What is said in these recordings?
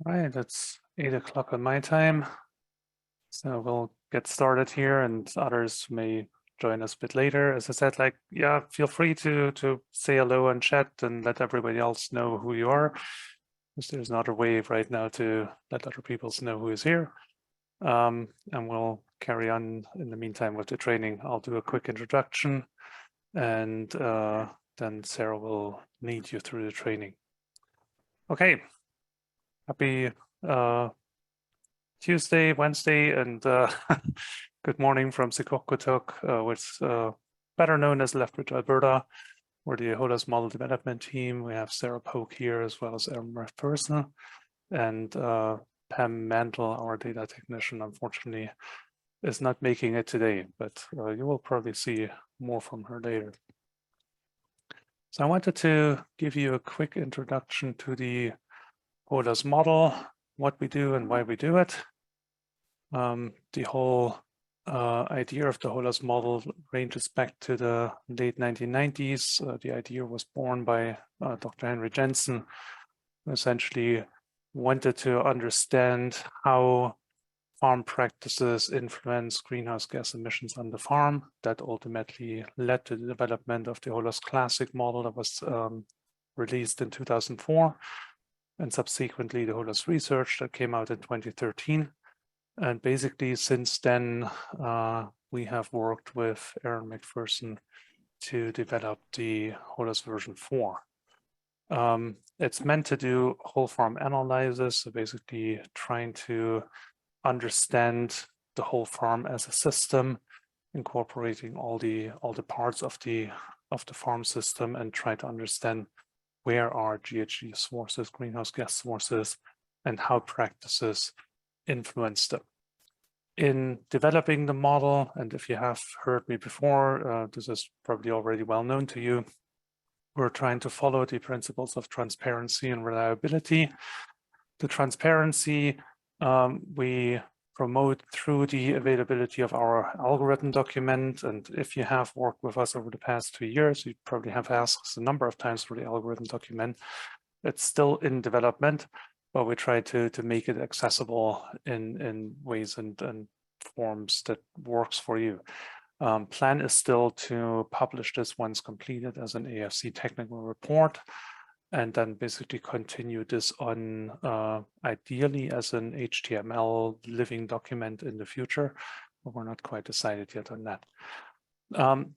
Right, it's 8 o'clock on my time. So we'll get started here and others may join us a bit later. As I said, yeah, feel free to say hello and chat and let everybody else know who you are. Because there's another way right now to let other people know who is here. And we'll carry on in the meantime with the training. I'll do a quick introduction and then Sarah will lead you through the training. Okay, happy Tuesday, Wednesday, and good morning from Sikokkotok, which better known as Lethbridge, Alberta. We're the Holos model development team. We have Sarah Pogue here as well as McPherson, and Pam Mantle, our data technician, unfortunately is not making it today, but you will probably see more from her later. So I wanted to give you a quick introduction to the Holos model, what we do and why we do it. The whole idea of the Holos model ranges back to the late 1990s. The idea was born by Dr. Henry Jensen, who essentially wanted to understand how farm practices influence greenhouse gas emissions on the farm. That ultimately led to the development of the Holos Classic model that was released in 2004, and subsequently the Holos Research that came out in 2013. And basically, since then, we have worked with Aaron McPherson to develop the Holos version 4. It's meant to do whole farm analysis, so basically trying to understand the whole farm as a system, incorporating all the parts of the farm system, and try to understand where are GHG sources, greenhouse gas sources, and how practices influence them. In developing the model, and if you have heard me before, this is probably already well known to you, we're trying to follow the principles of transparency and reliability. The transparency we promote through the availability of our algorithm document. And if you have worked with us over the past 2 years, you probably have asked us a number of times for the algorithm document. It's still in development, but we try to make it accessible in ways and forms that works for you. Plan is still to publish this once completed as an AFC technical report, and then basically continue this on ideally as an HTML living document in the future, but we're not quite decided yet on that.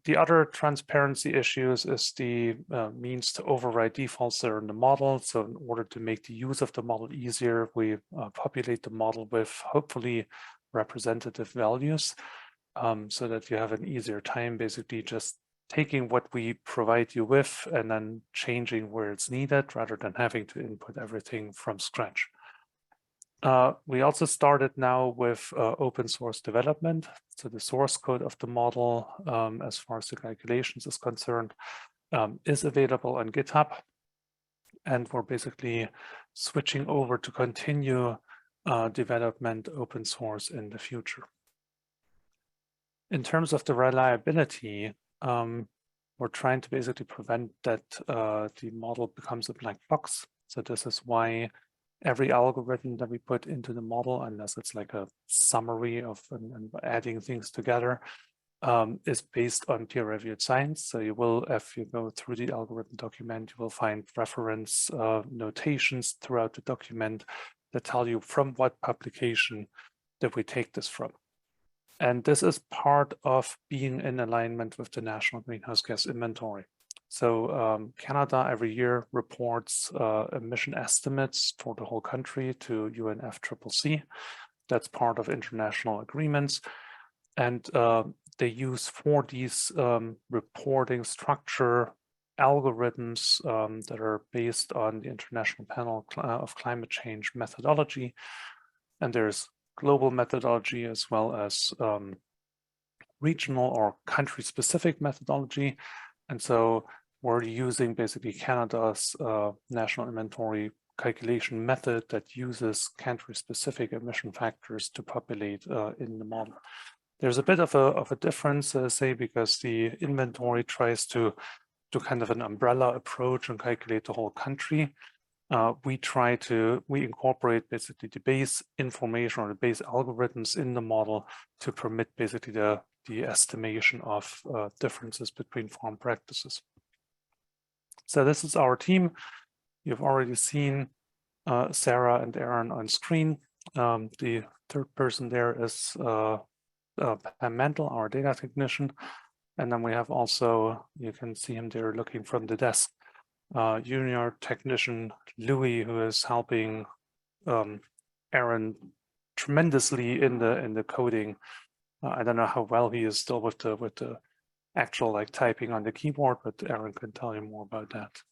The other transparency issues is the means to override defaults that are in the model. So in order to make the use of the model easier, we populate the model with hopefully representative values so that you have an easier time basically just taking what we provide you with and then changing where it's needed rather than having to input everything from scratch. We also started now with open source development. So the source code of the model, as far as the calculations is concerned, is available on GitHub. And we're basically switching over to continue development open source in the future. In terms of the reliability, we're trying to basically prevent that the model becomes a black box. So this is why every algorithm that we put into the model, unless it's like a summary of and adding things together, is based on peer-reviewed science. So you will, if you go through the algorithm document, you will find reference notations throughout the document that tell you from what publication that we take this from. And this is part of being in alignment with the National Greenhouse Gas Inventory. So Canada every year reports emission estimates for the whole country to UNFCCC. That's part of international agreements. And they use for these reporting structure algorithms that are based on the International Panel of Climate Change methodology. And there's global methodology as well as regional or country-specific methodology. And so we're using basically Canada's national inventory calculation method that uses country-specific emission factors to populate in the model. There's a bit of a difference, say, because the inventory tries to do kind of an umbrella approach and calculate the whole country. we incorporate basically the base information or the base algorithms in the model to permit basically the estimation of differences between farm practices. So this is our team. You've already seen Sarah and Aaron on screen. The third person there is Pam Mantle, our data technician. And then we have also, you can see him there looking from the desk, junior technician Louis, who is helping Aaron tremendously in the coding. I don't know how well he is still with the actual like typing on the keyboard, but Aaron can tell you more about that.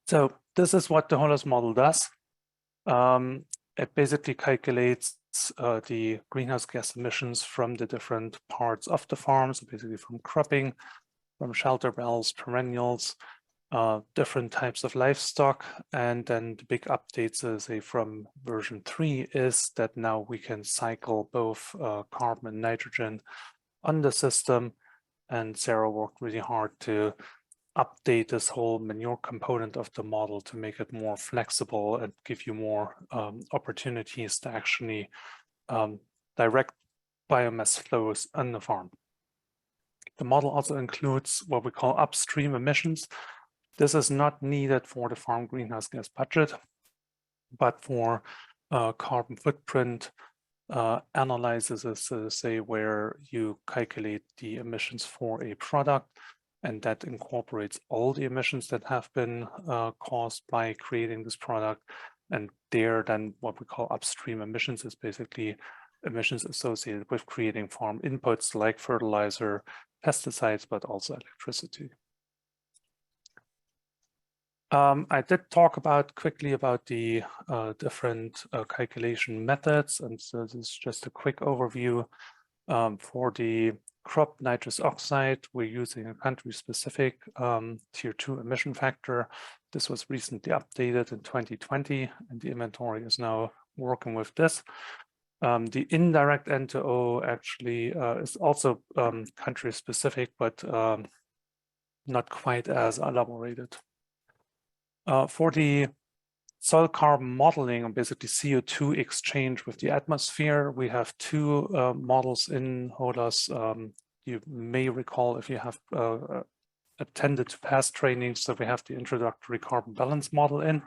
So this is what the Holos model does. It basically calculates the greenhouse gas emissions from the different parts of the farm, so basically from cropping, from shelter bells, perennials, different types of livestock. And then the big updates, say from version 3, is that now we can cycle both carbon and nitrogen on the system. And Sarah worked really hard to update this whole manure component of the model to make it more flexible and give you more opportunities to actually direct biomass flows on the farm. The model also includes what we call upstream emissions. This is not needed for the farm greenhouse gas budget, but for carbon footprint analysis, say where you calculate the emissions for a product, and that incorporates all the emissions that have been caused by creating this product. And there, then what we call upstream emissions is basically emissions associated with creating farm inputs like fertilizer, pesticides, but also electricity. I did talk quickly about the different calculation methods, and so this is just a quick overview. For the crop nitrous oxide, we're using a country-specific tier 2 emission factor. This was recently updated in 2020, and the inventory is now working with this. The indirect N2O actually is also country-specific, but not quite as elaborated. For the soil carbon modeling, and basically CO2 exchange with the atmosphere, we have two models in Holos. You may recall if you have attended to past trainings, so we have the introductory carbon balance model in.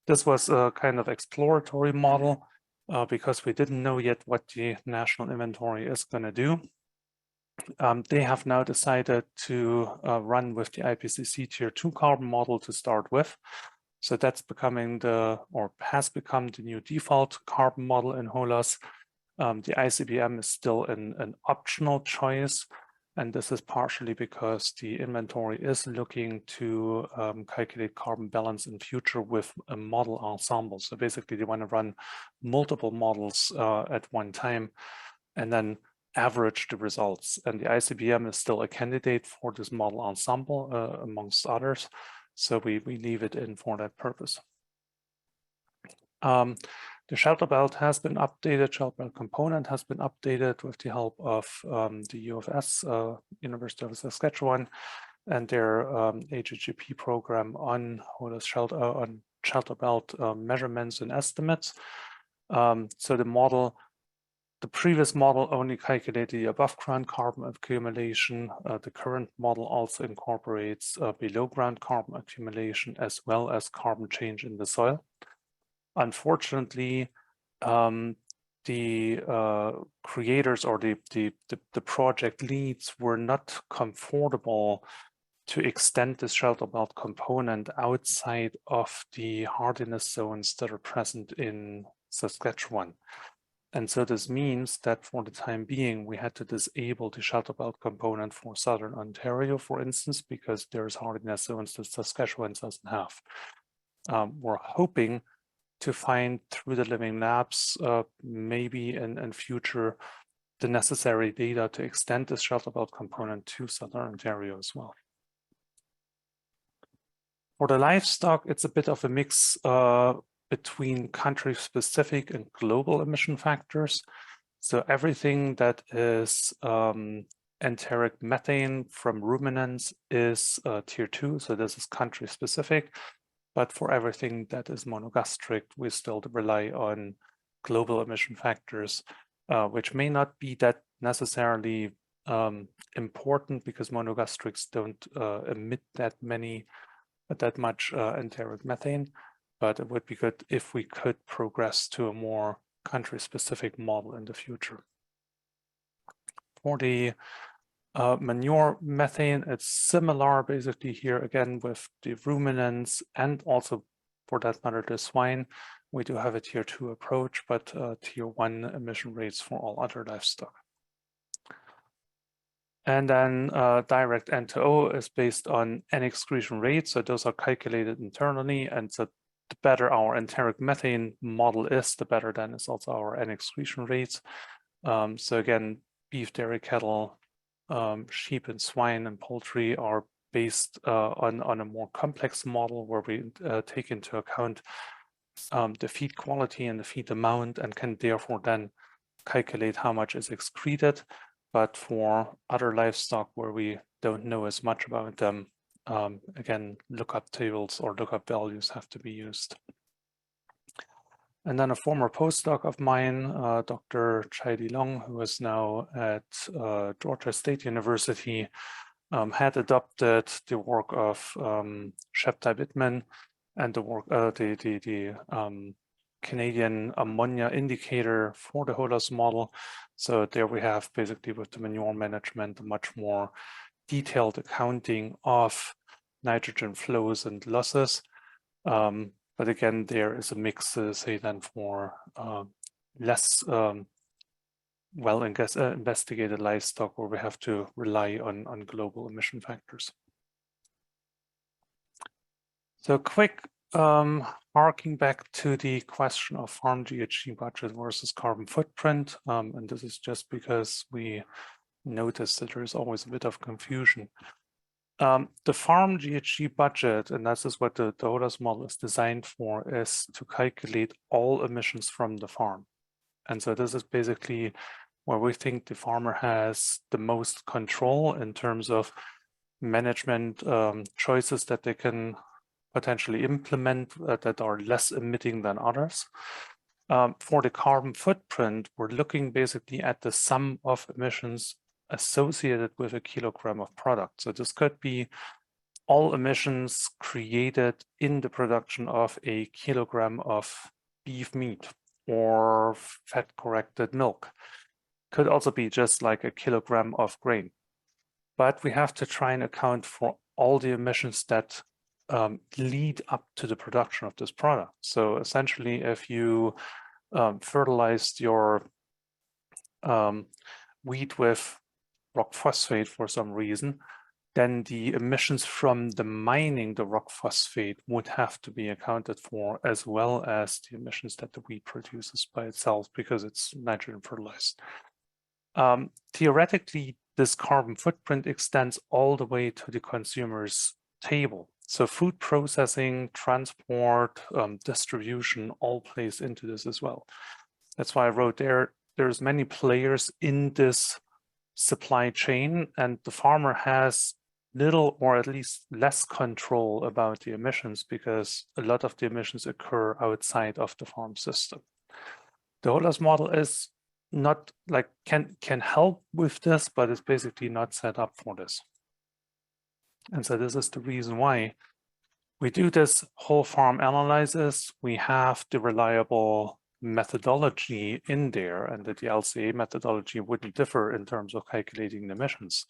This was a kind of exploratory model because we didn't know yet what the national inventory is going to do. They have now decided to run with the IPCC tier 2 carbon model to start with. So that's becoming has become the new default carbon model in Holos. The ICBM is still an optional choice. And this is partially because the inventory is looking to calculate carbon balance in future with a model ensemble. So basically they want to run multiple models at one time and then average the results. And the ICBM is still a candidate for this model ensemble amongst others. So we leave it in for that purpose. The shelter belt has been updated, shelter belt component has been updated with the help of the UFS, University of Saskatchewan, and their HGP program on Holos shelter belt measurements and estimates. So the previous model only calculated the above ground carbon accumulation. The current model also incorporates below ground carbon accumulation as well as carbon change in the soil. Unfortunately, the creators or the project leads were not comfortable to extend this shelter belt component outside of the hardiness zones that are present in Saskatchewan. And so this means that for the time being, we had to disable the shelter belt component for Southern Ontario, for instance, because there's hardiness zones that Saskatchewan doesn't have. We're hoping to find through the living labs, maybe in future, the necessary data to extend this shelter belt component to Southern Ontario as well. For the livestock, it's a bit of a mix between country-specific and global emission factors. So everything that is enteric methane from ruminants is tier 2, so this is country specific. But for everything that is monogastric, we still rely on global emission factors, which may not be that necessarily important because monogastrics don't emit that much enteric methane. But it would be good if we could progress to a more country-specific model in the future. For the manure methane, it's similar basically here again with the ruminants and also for that matter the swine. We do have a tier 2 approach, but tier 1 emission rates for all other livestock. And then direct N2O is based on N excretion rates, so those are calculated internally, and so the better our enteric methane model is, the better then is also our N excretion rates. So again, beef, dairy, cattle, sheep and swine and poultry are based on a more complex model where we take into account the feed quality and the feed amount and can therefore then calculate how much is excreted. But for other livestock where we don't know as much about them, again, lookup tables or lookup values have to be used. And then a former postdoc of mine, Dr. Chai-Di Long, who is now at Georgia State University, had adopted the work of Sheptai Bittman and the work, the Canadian ammonia indicator for the Holos model. So there we have basically with the manure management a much more detailed accounting of nitrogen flows and losses. But again, there is a mix, say, then for less well investigated livestock where we have to rely on global emission factors. So quick harking back to the question of farm GHG budget versus carbon footprint. And this is just because we noticed that there is always a bit of confusion. The farm GHG budget, and this is what the Holos model is designed for, is to calculate all emissions from the farm. And so this is basically where we think the farmer has the most control in terms of management choices that they can potentially implement that are less emitting than others. For the carbon footprint, we're looking basically at the sum of emissions associated with a kilogram of product. So this could be all emissions created in the production of a kilogram of beef meat or fat-corrected milk. Could also be just like a kilogram of grain. But we have to try and account for all the emissions that lead up to the production of this product. So essentially, if you fertilized your wheat with rock phosphate for some reason, then the emissions from the mining the rock phosphate would have to be accounted for, as well as the emissions that the wheat produces by itself because it's nitrogen fertilized. Theoretically, this carbon footprint extends all the way to the consumer's table. So food processing, transport, distribution all plays into this as well. That's why I wrote there's many players in this supply chain, and the farmer has little or at least less control about the emissions because a lot of the emissions occur outside of the farm system. The Holos model is not like can help with this, but it's basically not set up for this. And so this is the reason why we do this whole farm analysis. We have the reliable methodology in there, and that the LCA methodology wouldn't differ in terms of calculating the emissions.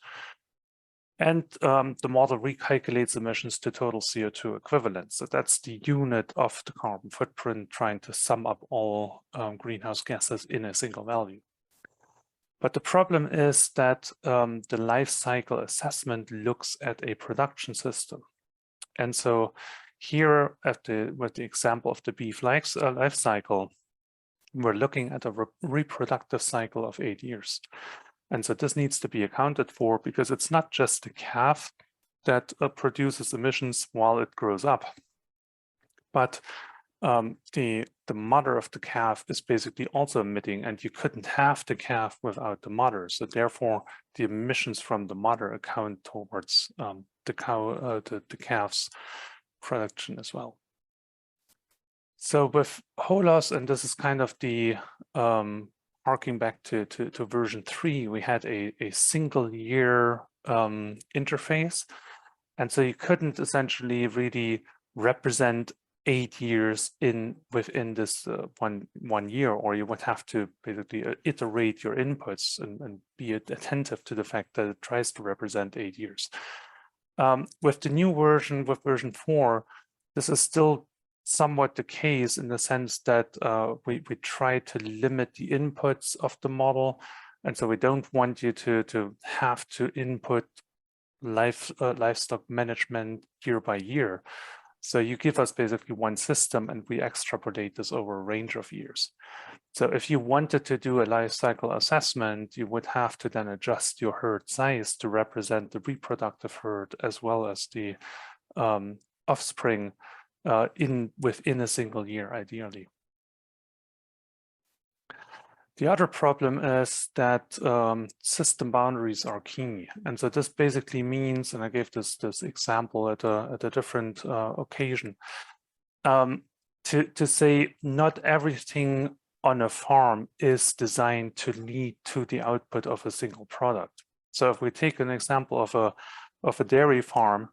And the model recalculates emissions to total CO2 equivalent. So that's the unit of the carbon footprint, trying to sum up all greenhouse gases in a single value. But the problem is that the life cycle assessment looks at a production system. And so here with the example of the beef life cycle, we're looking at a reproductive cycle of 8 years. And so this needs to be accounted for because it's not just the calf that produces emissions while it grows up, but the mother of the calf is basically also emitting, and you couldn't have the calf without the mother. So therefore, the emissions from the mother account towards the calf's production as well. So with Holos, and this is kind of the harking back to version 3, we had a single year interface. And so you couldn't essentially really represent 8 years within this one year, or you would have to basically iterate your inputs and be attentive to the fact that it tries to represent 8 years. With the new version, with version 4, this is still somewhat the case in the sense that we try to limit the inputs of the model. And so we don't want you to have to input livestock management year by year. So you give us basically one system and we extrapolate this over a range of years. So if you wanted to do a life cycle assessment, you would have to then adjust your herd size to represent the reproductive herd as well as the offspring within a single year, ideally. The other problem is that system boundaries are key. And so this basically means, and I gave this example at a different occasion, to say not everything on a farm is designed to lead to the output of a single product. So if we take an example of a dairy farm,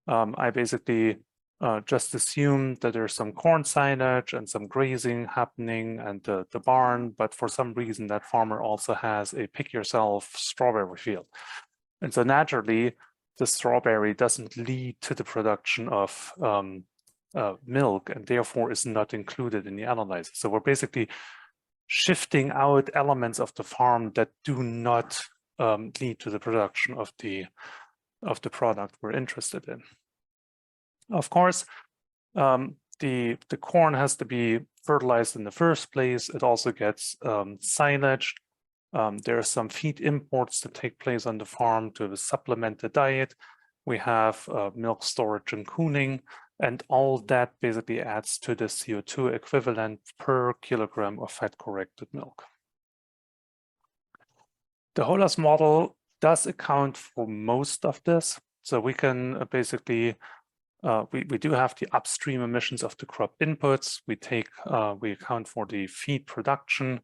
I basically just assume that there's some corn silage and some grazing happening and the barn, but for some reason that farmer also has a pick yourself strawberry field. And so naturally, the strawberry doesn't lead to the production of milk and therefore is not included in the analysis. So we're basically shifting out elements of the farm that do not lead to the production of the product we're interested in. Of course, the corn has to be fertilized in the first place. It also gets silage. There are some feed imports that take place on the farm to supplement the diet. We have milk storage and cooling, and all that basically adds to the CO2 equivalent per kilogram of fat-corrected milk. The Holos model does account for most of this. So we can basically we do have the upstream emissions of the crop inputs. We account for the feed production,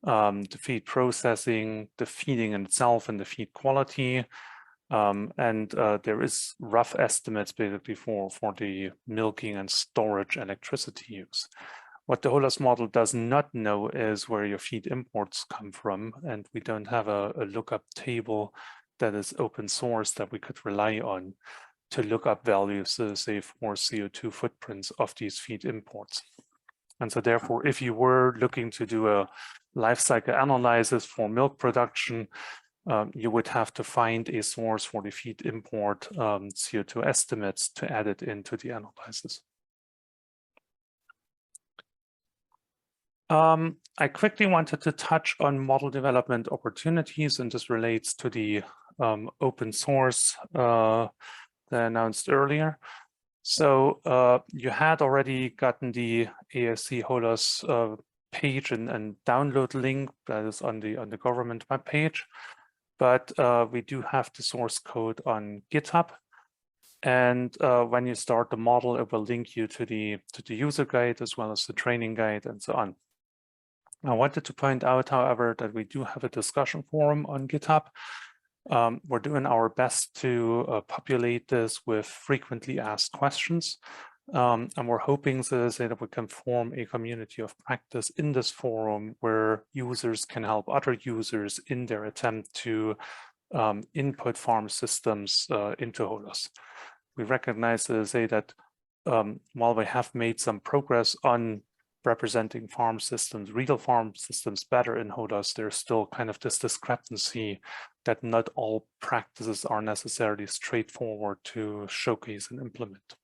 the feed processing, the feeding in itself, and the feed quality. And there is rough estimates basically for the milking and storage electricity use. What the Holos model does not know is where your feed imports come from, and we don't have a lookup table that is open source that we could rely on to look up values, say, for CO2 footprints of these feed imports. And so therefore, if you were looking to do a life cycle analysis for milk production, you would have to find a source for the feed import CO2 estimates to add it into the analysis. I quickly wanted to touch on model development opportunities, and this relates to the open source that I announced earlier. So you had already gotten the ASC Holos page and download link that is on the government webpage, but we do have the source code on GitHub. And when you start the model, it will link you to the user guide as well as the training guide and so on. I wanted to point out, however, that we do have a discussion forum on GitHub. We're doing our best to populate this with frequently asked questions. And we're hoping that we can form a community of practice in this forum where users can help other users in their attempt to input farm systems into Holos. We recognize that while we have made some progress on representing farm systems, real farm systems better in Holos, there's still kind of this discrepancy that not all practices are necessarily straightforward to showcase and implement.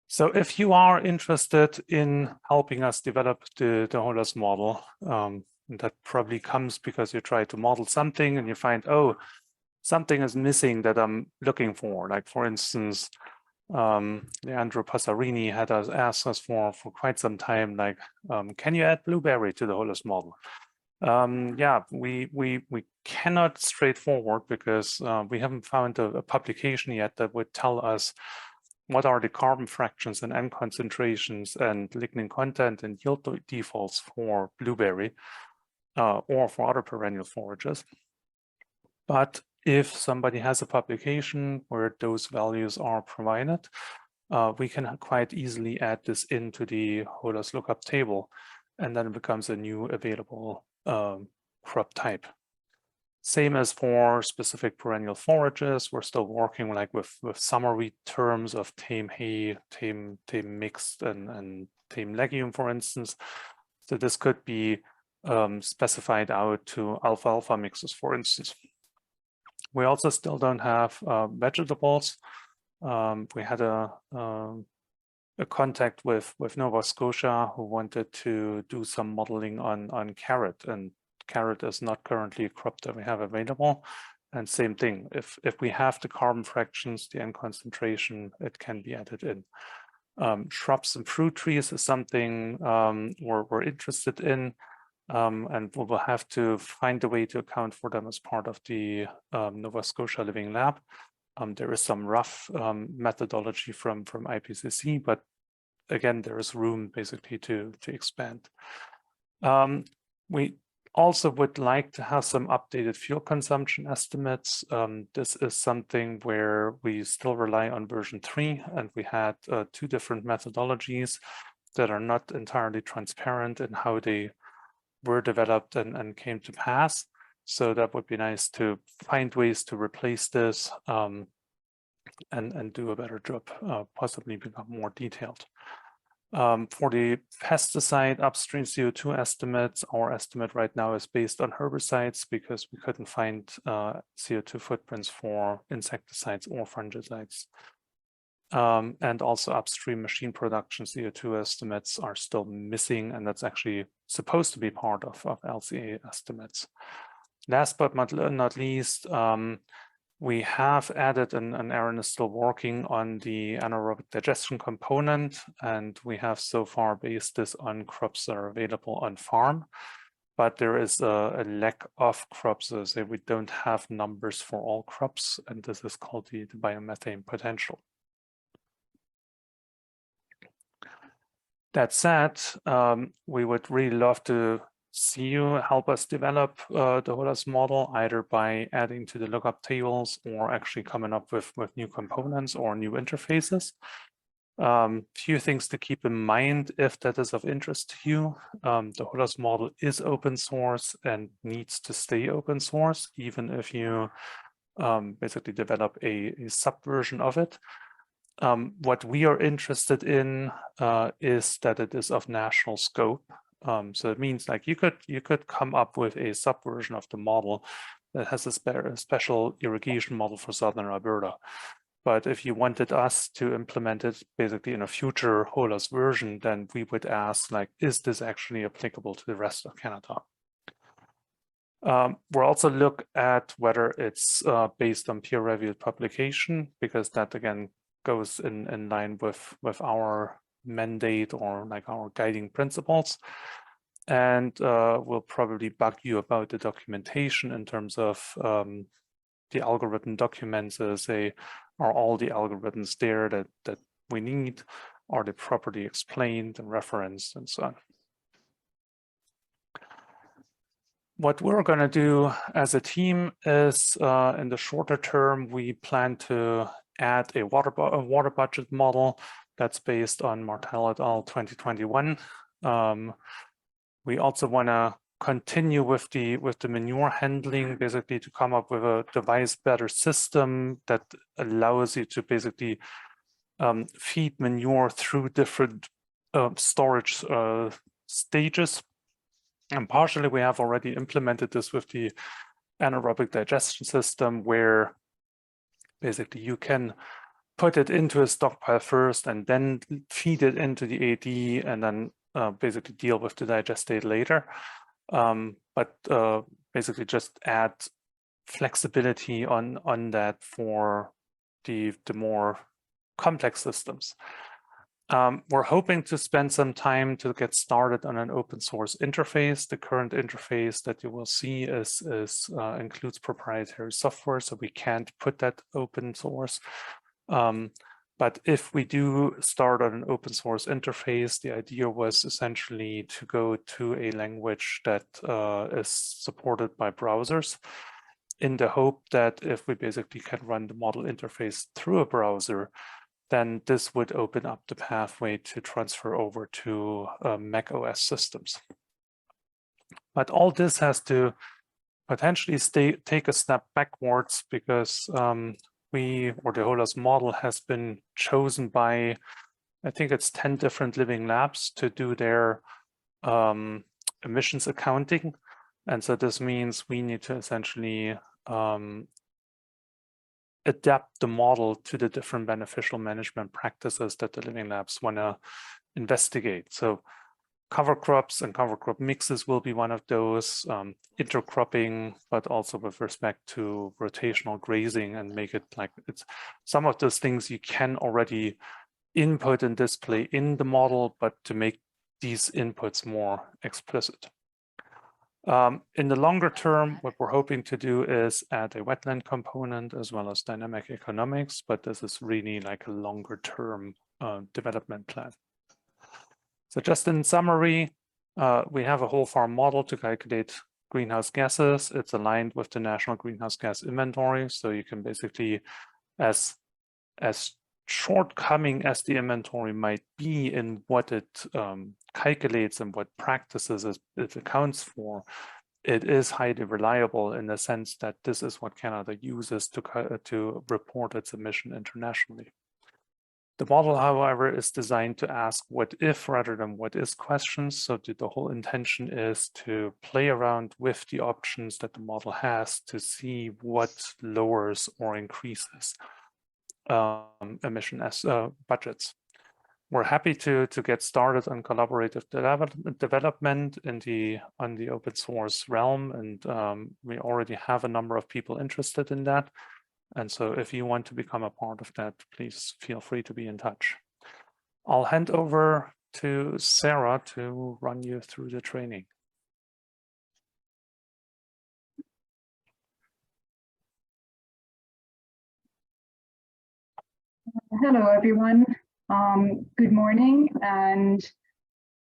So if you are interested in helping us develop the Holos model, that probably comes because you try to model something and you find, oh, something is missing that I'm looking for. Like, for instance, Leandro Passarini had us ask us for quite some time, like, can you add blueberry to the Holos model? Yeah, we cannot straightforward because we haven't found a publication yet that would tell us what are the carbon fractions and N concentrations and lignin content and yield defaults for blueberry or for other perennial forages. But if somebody has a publication where those values are provided, we can quite easily add this into the Holos lookup table, and then it becomes a new available crop type. Same as for specific perennial forages, we're still working like with summary terms of tame hay, tame mixed, and tame legume, for instance. So this could be specified out to alfalfa mixes, for instance. We also still don't have vegetables. We had a contact with Nova Scotia who wanted to do some modeling on carrot, and carrot is not currently a crop that we have available. And same thing, if we have the carbon fractions, the N concentration, it can be added in. Shrubs and fruit trees is something we're interested in, and we will have to find a way to account for them as part of the Nova Scotia Living Lab. There is some rough methodology from IPCC, but again, there is room basically to expand. We also would like to have some updated fuel consumption estimates. This is something where we still rely on version 3, and we had 2 different methodologies that are not entirely transparent in how they were developed and came to pass. So that would be nice to find ways to replace this and do a better job, possibly become more detailed. For the pesticide upstream CO2 estimates, our estimate right now is based on herbicides because we couldn't find CO2 footprints for insecticides or fungicides. And also upstream machine production CO2 estimates are still missing, and that's actually supposed to be part of LCA estimates. Last but not least, we have added, and Aaron is still working on the anaerobic digestion component, and we have so far based this on crops that are available on farm, but there is a lack of crops, so we don't have numbers for all crops, and this is called the biomethane potential. That said, we would really love to see you help us develop the Holos model, either by adding to the lookup tables or actually coming up with new components or new interfaces. Few things to keep in mind if that is of interest to you. The Holos model is open source and needs to stay open source, even if you basically develop a subversion of it. What we are interested in is that it is of national scope. So it means like you could come up with a subversion of the model that has a special irrigation model for Southern Alberta. But if you wanted us to implement it basically in a future Holos version, then we would ask, like, is this actually applicable to the rest of Canada? We'll also look at whether it's based on peer-reviewed publication, because that again goes in line with our mandate or like our guiding principles. And we'll probably bug you about the documentation in terms of the algorithm documents. Say, are all the algorithms there that we need? Are they properly explained and referenced and so on? What we're going to do as a team is, in the shorter term, we plan to add a water budget model that's based on Martel et al. 2021. We also want to continue with the manure handling, basically to come up with a device better system that allows you to basically feed manure through different storage stages. And partially we have already implemented this with the anaerobic digestion system, where basically you can put it into a stockpile first and then feed it into the AD and then basically deal with the digestate later. But basically just add flexibility on that for the more complex systems. We're hoping to spend some time to get started on an open source interface. The current interface that you will see includes proprietary software, so we can't put that open source. But if we do start on an open source interface, the idea was essentially to go to a language that is supported by browsers, in the hope that if we basically can run the model interface through a browser, then this would open up the pathway to transfer over to Mac OS systems. But all this has to potentially take a step backwards, because the Holos model has been chosen by, I think it's 10 different living labs to do their emissions accounting. And so this means we need to essentially adapt the model to the different beneficial management practices that the living labs want to investigate. So cover crops and cover crop mixes will be one of those, intercropping, but also with respect to rotational grazing, and make it like it's some of those things you can already input and display in the model, but to make these inputs more explicit. In the longer term, what we're hoping to do is add a wetland component as well as dynamic economics, but this is really like a longer term development plan. So just in summary, we have a whole farm model to calculate greenhouse gases. It's aligned with the National Greenhouse Gas Inventory. So you can basically, as shortcoming as the inventory might be in what it calculates and what practices it accounts for, it is highly reliable in the sense that this is what Canada uses to report its emission internationally. The model, however, is designed to ask what if rather than what is questions. So the whole intention is to play around with the options that the model has to see what lowers or increases emission budgets. We're happy to get started on collaborative development on the open source realm, and we already have a number of people interested in that. And so if you want to become a part of that, please feel free to be in touch. I'll hand over to Sarah to run you through the training. Hello, everyone. Good morning, and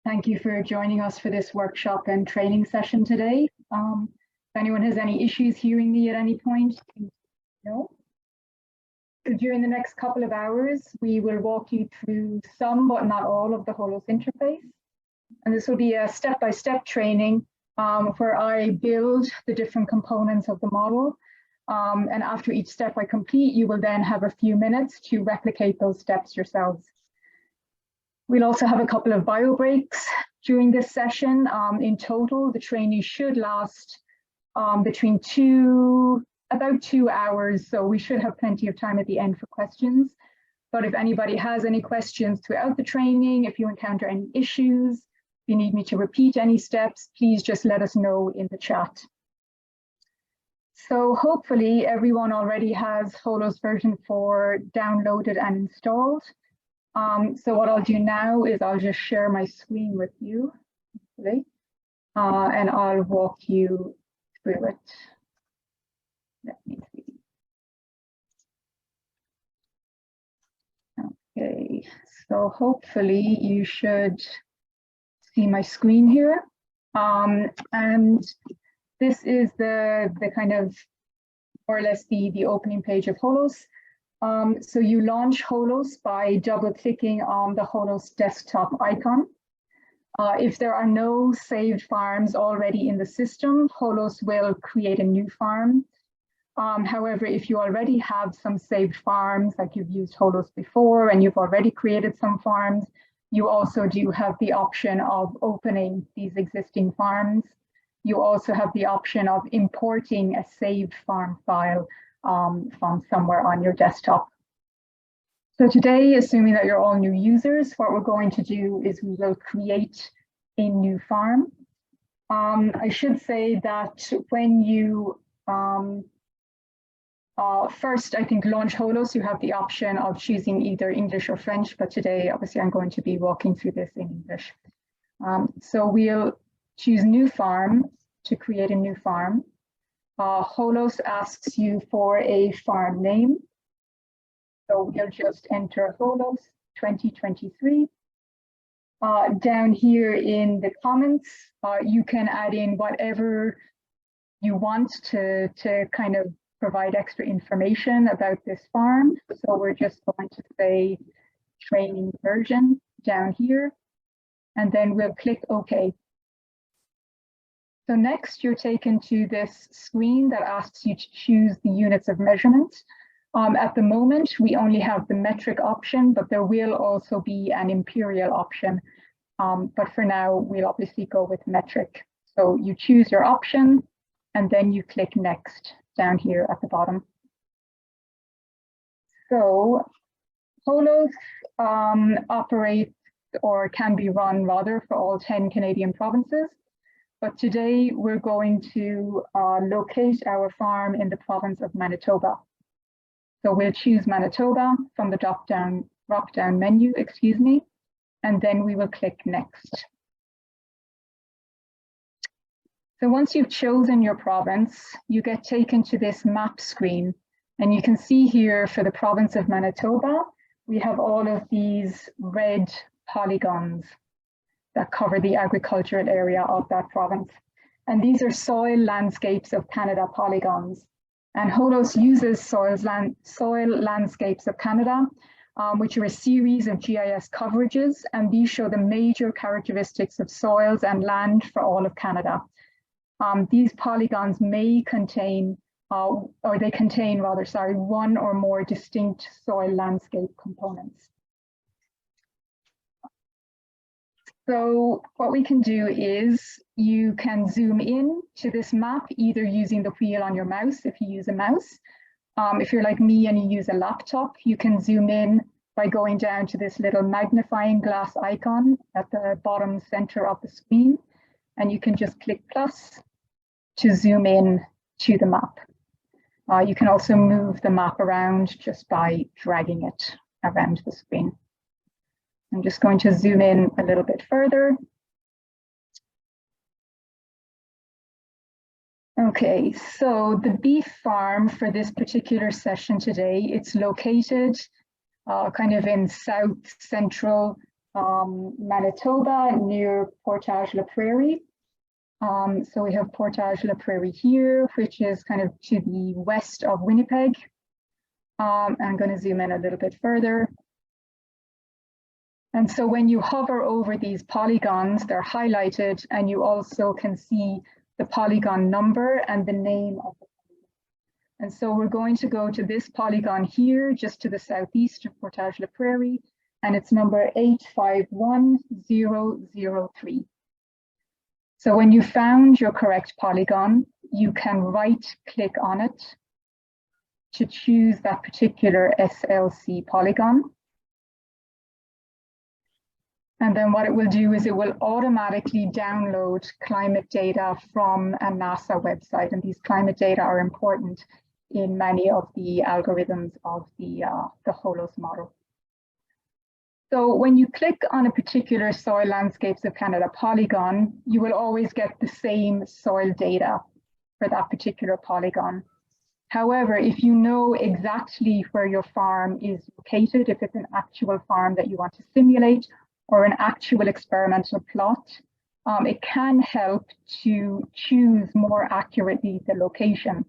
thank you for joining us for this workshop and training session today. If anyone has any issues hearing me at any point, please know. So during the next couple of hours, we will walk you through some, but not all, of the Holos interface. And this will be a step-by-step training where I build the different components of the model. And after each step I complete, you will then have a few minutes to replicate those steps yourselves. We'll also have a couple of bio breaks during this session. In total, the training should last between about 2 hours, so we should have plenty of time at the end for questions. But if anybody has any questions throughout the training, if you encounter any issues, if you need me to repeat any steps, please just let us know in the chat. So hopefully everyone already has Holos version 4 downloaded and installed. So what I'll do now is I'll just share my screen with you, hopefully, and I'll walk you through it. Let me see. Okay, so hopefully you should see my screen here. And this is the kind of more or less the opening page of Holos. So you launch Holos by double-clicking on the Holos desktop icon. If there are no saved farms already in the system, Holos will create a new farm. However, if you already have some saved farms, like you've used Holos before and you've already created some farms, you also do have the option of opening these existing farms. You also have the option of importing a saved farm file from somewhere on your desktop. So today, assuming that you're all new users, what we're going to do is we will create a new farm. I should say that when you First, I think launch Holos, you have the option of choosing either English or French, but today, obviously, I'm going to be walking through this in English. So we'll choose new farm to create a new farm. Holos asks you for a farm name. So we'll just enter Holos 2023. Down here in the comments, you can add in whatever you want to kind of provide extra information about this farm. So we're just going to say training version down here, and then we'll click OK. So next you're taken to this screen that asks you to choose the units of measurement. At the moment, we only have the metric option, but there will also be an imperial option. But for now, we'll obviously go with metric. So you choose your option, and then you click next down here at the bottom. So Holos operates or can be run rather for all 10 Canadian provinces. But today we're going to locate our farm in the province of Manitoba. So we'll choose Manitoba from the drop-down menu, excuse me, and then we will click next. So once you've chosen your province, you get taken to this map screen. And you can see here for the province of Manitoba, we have all of these red polygons that cover the agricultural area of that province. And these are soil landscapes of Canada polygons. And Holos uses soil landscapes of Canada, which are a series of GIS coverages, and these show the major characteristics of soils and land for all of Canada. These polygons may contain, or they contain rather, sorry, one or more distinct soil landscape components. So what we can do is you can zoom in to this map, either using the wheel on your mouse, if you use a mouse. If you're like me and you use a laptop, you can zoom in by going down to this little magnifying glass icon at the bottom center of the screen. And you can just click plus to zoom in to the map. You can also move the map around just by dragging it around the screen. I'm just going to zoom in a little bit further. Okay, so the beef farm for this particular session today, it's located kind of in south central Manitoba near Portage-la-Prairie. So we have Portage-la-Prairie here, which is kind of to the west of Winnipeg. I'm going to zoom in a little bit further. And so when you hover over these polygons, they're highlighted, and you also can see the polygon number and the name of the polygon. And so we're going to go to this polygon here, just to the southeast of Portage-la-Prairie, and it's number 851003. So when you found your correct polygon, you can right-click on it to choose that particular SLC polygon. And then what it will do is it will automatically download climate data from a NASA website. And these climate data are important in many of the algorithms of the Holos model. So when you click on a particular soil landscapes of Canada polygon, you will always get the same soil data for that particular polygon. However, if you know exactly where your farm is located, if it's an actual farm that you want to simulate, or an actual experimental plot, it can help to choose more accurately the location.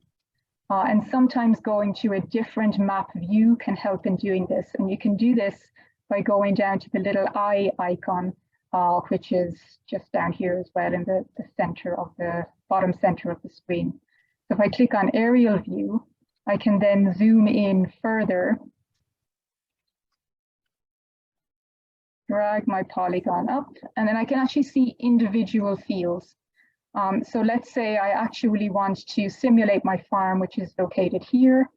And sometimes going to a different map view can help in doing this. And you can do this by going down to the little eye icon, which is just down here as well in the center of the bottom center of the screen. So if I click on aerial view, I can then zoom in further, drag my polygon up, and then I can actually see individual fields. So let's say I actually want to simulate my farm, which is located here.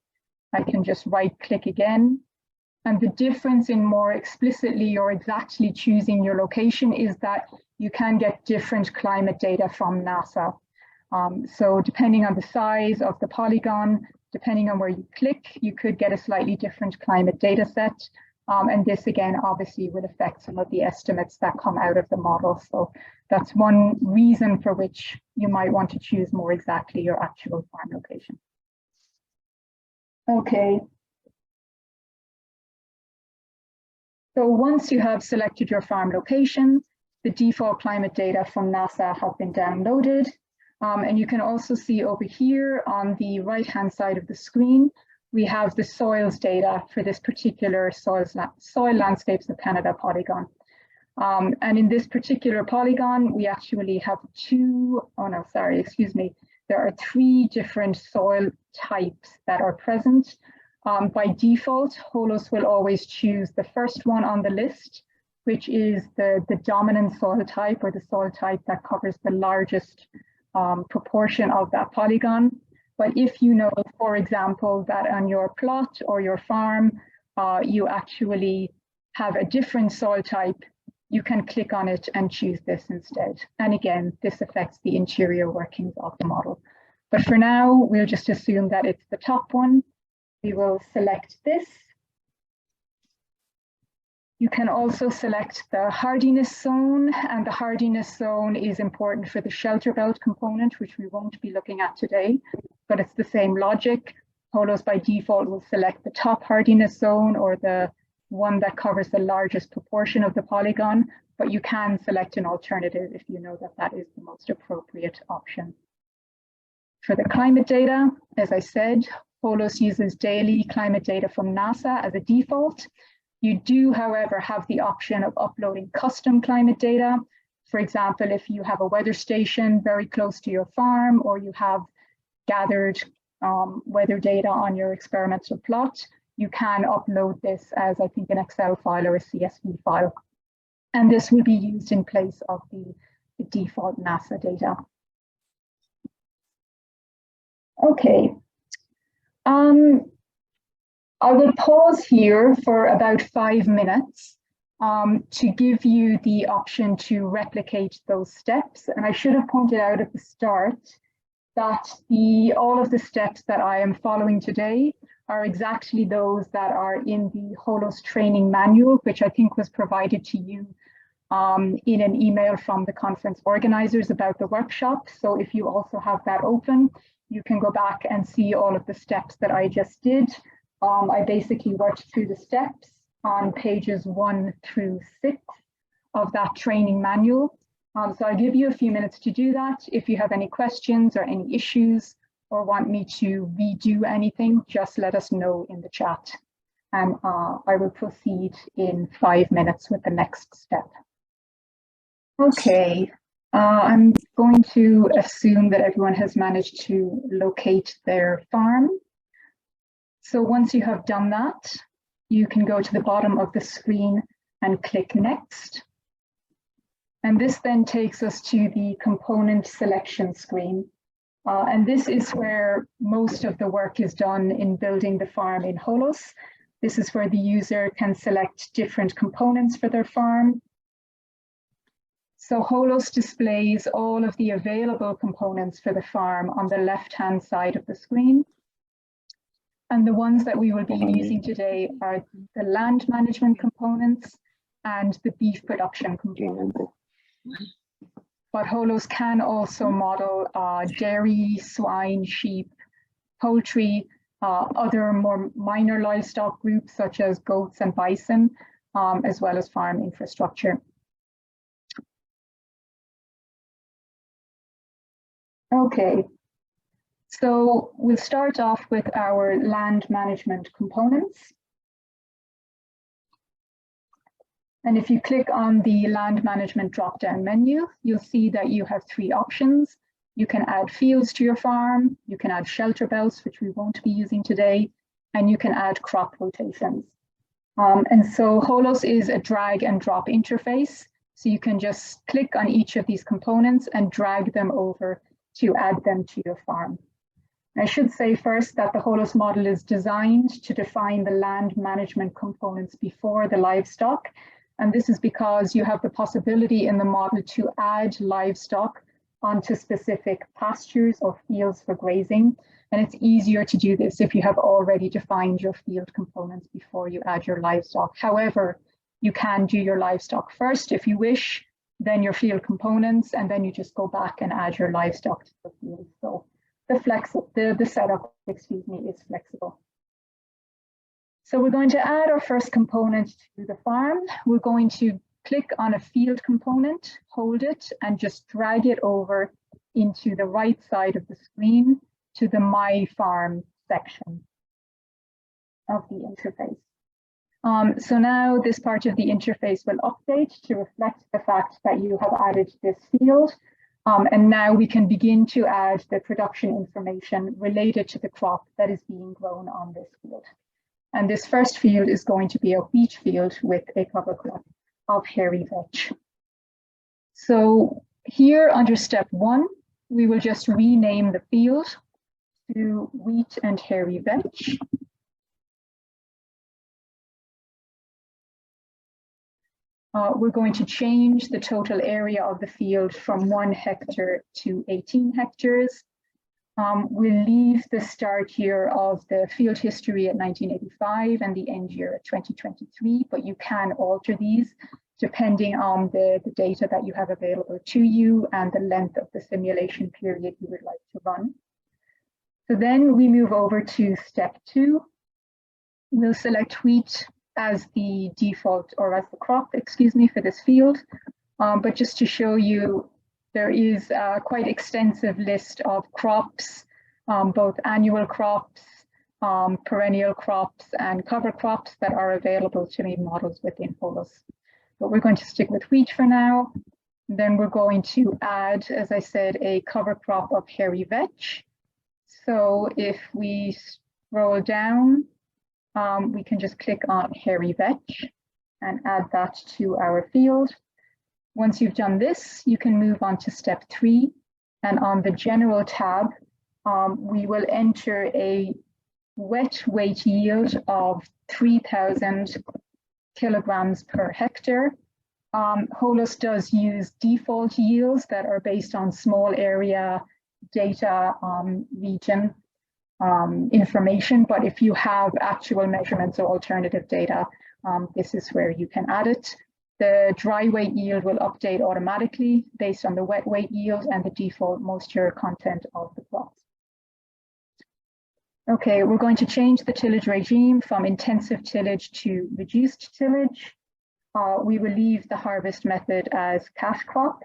I can just right click again. And the difference in more explicitly or exactly choosing your location is that you can get different climate data from NASA. So depending on the size of the polygon, depending on where you click, you could get a slightly different climate data set. And this again, obviously will affect some of the estimates that come out of the model. So that's one reason for which you might want to choose more exactly your actual farm location. Okay. So once you have selected your farm location, the default climate data from NASA have been downloaded. And you can also see over here on the right-hand side of the screen, we have the soils data for this particular soil landscapes of Canada polygon. And in this particular polygon, we actually have there are 3 different soil types that are present. By default, Holos will always choose the first one on the list, which is the dominant soil type, or the soil type that covers the largest proportion of that polygon. But if you know, for example, that on your plot or your farm, you actually have a different soil type, you can click on it and choose this instead. And again, this affects the interior workings of the model. But for now, we'll just assume that it's the top one. We will select this. You can also select the hardiness zone, and the hardiness zone is important for the shelter belt component, which we won't be looking at today, but it's the same logic. Holos by default will select the top hardiness zone, or the one that covers the largest proportion of the polygon, but you can select an alternative if you know that that is the most appropriate option. For the climate data, as I said, Holos uses daily climate data from NASA as a default. You do, however, have the option of uploading custom climate data. For example, if you have a weather station very close to your farm, or you have gathered weather data on your experimental plot, you can upload this as, I think, an Excel file or a CSV file. And this will be used in place of the default NASA data. Okay. I will pause here for about 5 minutes to give you the option to replicate those steps. And I should have pointed out at the start that all of the steps that I am following today are exactly those that are in the Holos training manual, which I think was provided to you in an email from the conference organizers about the workshop. So if you also have that open, you can go back and see all of the steps that I just did. I basically worked through the steps on pages 1 through 6 of that training manual. So I'll give you a few minutes to do that. If you have any questions or any issues or want me to redo anything, just let us know in the chat. And I will proceed in 5 minutes with the next step. Okay, I'm going to assume that everyone has managed to locate their farm. So once you have done that, you can go to the bottom of the screen and click Next. And this then takes us to the component selection screen. And this is where most of the work is done in building the farm in Holos. This is where the user can select different components for their farm. So Holos displays all of the available components for the farm on the left-hand side of the screen. And the ones that we will be using today are the land management components and the beef production components. But Holos can also model dairy, swine, sheep, poultry, other more minor livestock groups such as goats and bison, as well as farm infrastructure. Okay. So we'll start off with our land management components. And if you click on the land management drop-down menu, you'll see that you have 3 options. You can add fields to your farm, you can add shelter belts, which we won't be using today, and you can add crop rotations. And so Holos is a drag and drop interface. So you can just click on each of these components and drag them over to add them to your farm. I should say first that the Holos model is designed to define the land management components before the livestock. And this is because you have the possibility in the model to add livestock onto specific pastures or fields for grazing. And it's easier to do this if you have already defined your field components before you add your livestock. However, you can do your livestock first if you wish, then your field components, and then you just go back and add your livestock to the field. So the setup, excuse me, is flexible. So we're going to add our first component to the farm. We're going to click on a field component, hold it, and just drag it over into the right side of the screen to the My Farm section of the interface. So now this part of the interface will update to reflect the fact that you have added this field. And now we can begin to add the production information related to the crop that is being grown on this field. And this first field is going to be a wheat field with a cover crop of hairy vetch. So here under step 1, we will just rename the field to wheat and hairy vetch. We're going to change the total area of the field from 1 hectare to 18 hectares. We'll leave the start year of the field history at 1985 and the end year at 2023, but you can alter these depending on the data that you have available to you and the length of the simulation period you would like to run. So then we move over to step 2. We'll select wheat as the default, or as the crop, excuse me, for this field. But just to show you, there is a quite extensive list of crops, both annual crops, perennial crops, and cover crops that are available to me models within Holos. But we're going to stick with wheat for now. Then we're going to add, as I said, a cover crop of hairy vetch. So if we scroll down, we can just click on hairy vetch and add that to our field. Once you've done this, you can move on to step 3. And on the general tab, we will enter a wet weight yield of 3,000 kilograms per hectare. Holos does use default yields that are based on small area data region information, but if you have actual measurements or alternative data, this is where you can add it. The dry weight yield will update automatically based on the wet weight yield and the default moisture content of the crops. Okay, we're going to change the tillage regime from intensive tillage to reduced tillage. We will leave the harvest method as cash crop.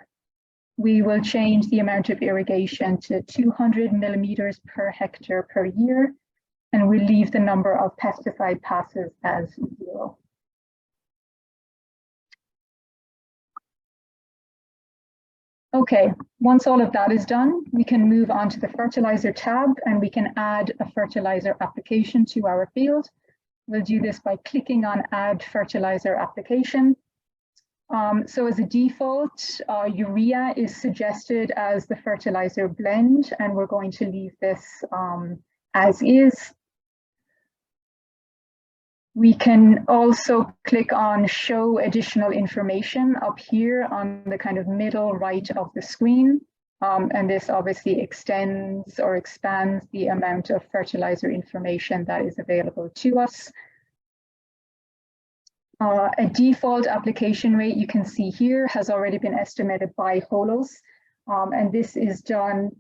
We will change the amount of irrigation to 200 millimeters per hectare per year, and we'll leave the number of pesticide passes as 0. Okay, once all of that is done, we can move on to the fertilizer tab and we can add a fertilizer application to our field. We'll do this by clicking on Add Fertilizer Application. So as a default, urea is suggested as the fertilizer blend, and we're going to leave this as is. We can also click on Show Additional Information up here on the kind of middle right of the screen. And this obviously extends or expands the amount of fertilizer information that is available to us. A default application rate you can see here has already been estimated by Holos, and this is done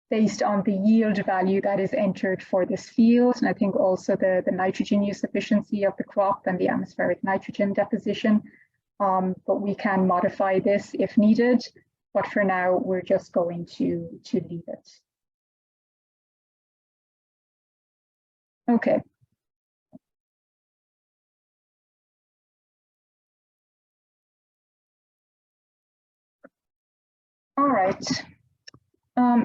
based on the yield value that is entered for this field, and I think also the nitrogen use efficiency of the crop and the atmospheric nitrogen deposition, but we can modify this if needed, but for now we're just going to leave it. Okay. All right.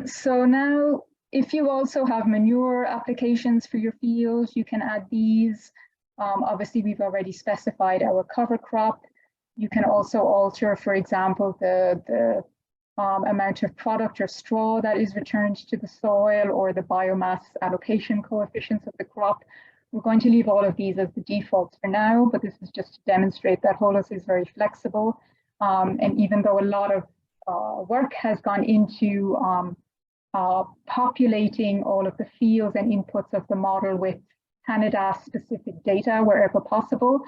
So now, if you also have manure applications for your field, you can add these. Obviously, we've already specified our cover crop. You can also alter, for example, the amount of product or straw that is returned to the soil or the biomass allocation coefficients of the crop. We're going to leave all of these as the defaults for now, but this is just to demonstrate that Holos is very flexible. And even though a lot of work has gone into populating all of the fields and inputs of the model with Canada-specific data wherever possible,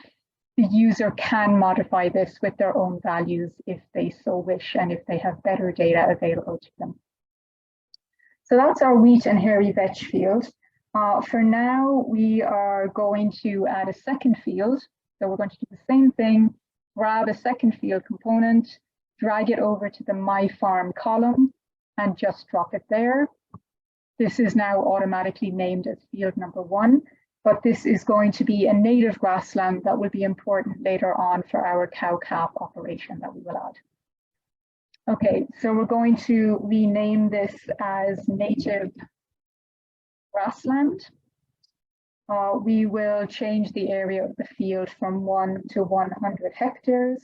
the user can modify this with their own values if they so wish and if they have better data available to them. So that's our wheat and hairy veg field. For now, we are going to add a second field. So we're going to do the same thing, grab a second field component, drag it over to the My Farm column, and just drop it there. This is now automatically named as field number 1, but this is going to be a native grassland that will be important later on for our cow-calf operation that we will add. Okay, so we're going to rename this as native grassland. We will change the area of the field from 1 to 100 hectares.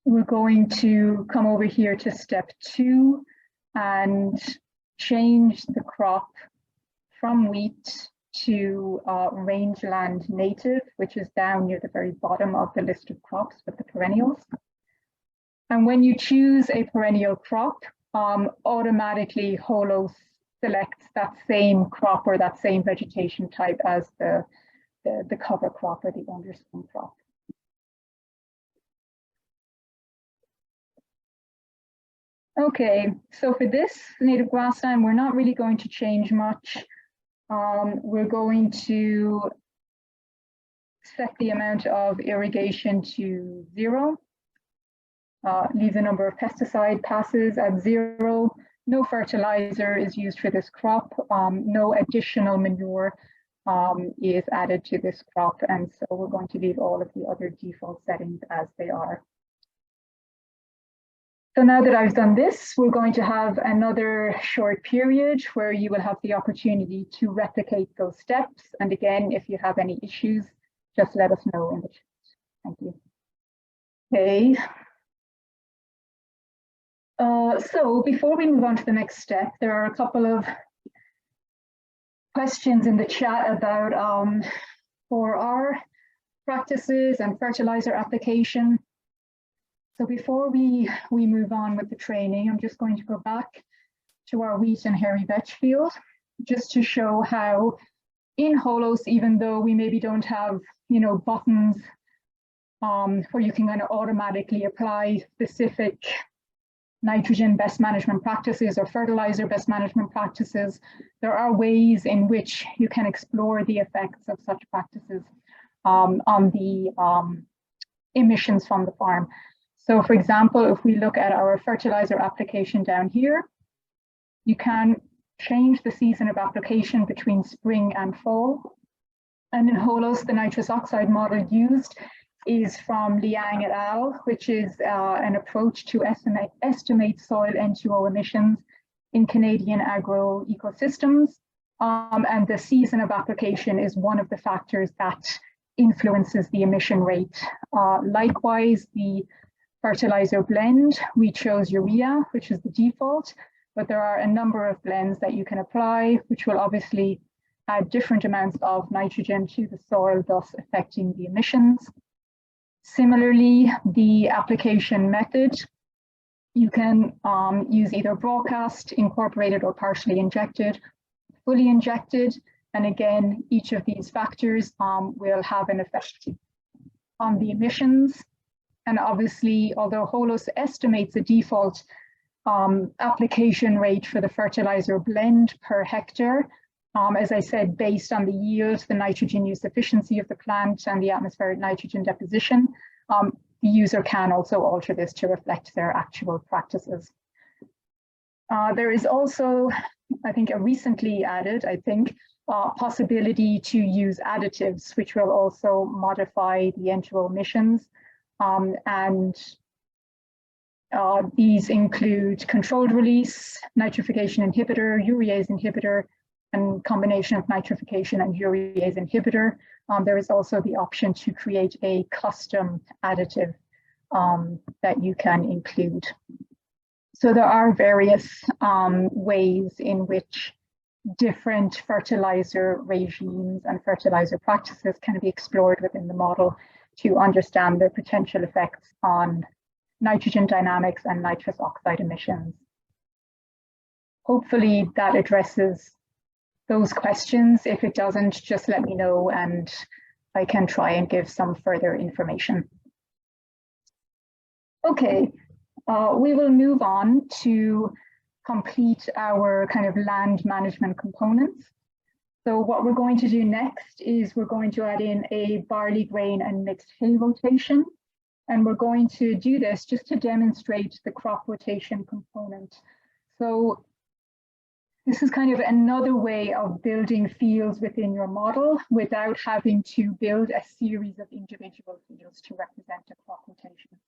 We're going to come over here to step 2 and change the crop from wheat to rangeland native, which is down near the very bottom of the list of crops with the perennials. And when you choose a perennial crop, automatically Holos selects that same crop or that same vegetation type as the cover crop or the underspring crop. Okay, so for this native grassland, we're not really going to change much. We're going to set the amount of irrigation to 0. Leave the number of pesticide passes at 0. No fertilizer is used for this crop. No additional manure is added to this crop. And so we're going to leave all of the other default settings as they are. So now that I've done this, we're going to have another short period where you will have the opportunity to replicate those steps. And again, if you have any issues, just let us know in the chat. Thank you. Okay. So before we move on to the next step, there are a couple of questions in the chat about for our practices and fertilizer application. So before we move on with the training, I'm just going to go back to our wheat and hairy veg field, just to show how in Holos, even though we maybe don't have, buttons where you can kind of automatically apply specific nitrogen best management practices or fertilizer best management practices, there are ways in which you can explore the effects of such practices on the emissions from the farm. So for example, if we look at our fertilizer application down here, you can change the season of application between spring and fall. And in Holos, the nitrous oxide model used is from Liang et al., which is an approach to estimate soil N2O emissions in Canadian agro ecosystems. And the season of application is one of the factors that influences the emission rate. Likewise, the fertilizer blend, we chose urea, which is the default, but there are a number of blends that you can apply, which will obviously add different amounts of nitrogen to the soil, thus affecting the emissions. Similarly, the application method, you can use either broadcast, incorporated, or partially injected, fully injected, and again, each of these factors will have an effect on the emissions. And obviously, although Holos estimates a default application rate for the fertilizer blend per hectare, as I said, based on the yield, the nitrogen use efficiency of the plant, and the atmospheric nitrogen deposition, the user can also alter this to reflect their actual practices. There is also, I think, a recently added, possibility to use additives, which will also modify the N2O emissions. These include controlled release, nitrification inhibitor, urease inhibitor, and combination of nitrification and urease inhibitor. There is also the option to create a custom additive that you can include. So there are various ways in which different fertilizer regimes and fertilizer practices can be explored within the model to understand their potential effects on nitrogen dynamics and nitrous oxide emissions hopefully that addresses those questions. If it doesn't, just let me know and I can try and give some further information. Okay, we will move on to complete our kind of land management components. So what we're going to do next is we're going to add in a barley grain and mixed hay rotation. And we're going to do this just to demonstrate the crop rotation component. So this is kind of another way of building fields within your model without having to build a series of individual fields to represent a crop rotation.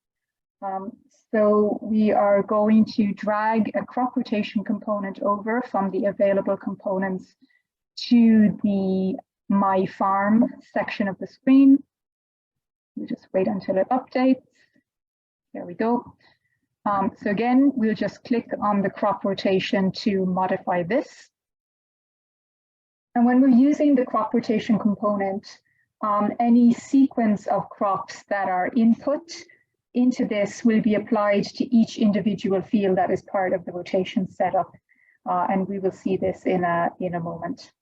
So we are going to drag a crop rotation component over from the available components to the My Farm section of the screen. We just wait until it updates. There we go. So again, we'll just click on the crop rotation to modify this. And when we're using the crop rotation component, any sequence of crops that are input into this will be applied to each individual field that is part of the rotation setup. And we will see this in a moment.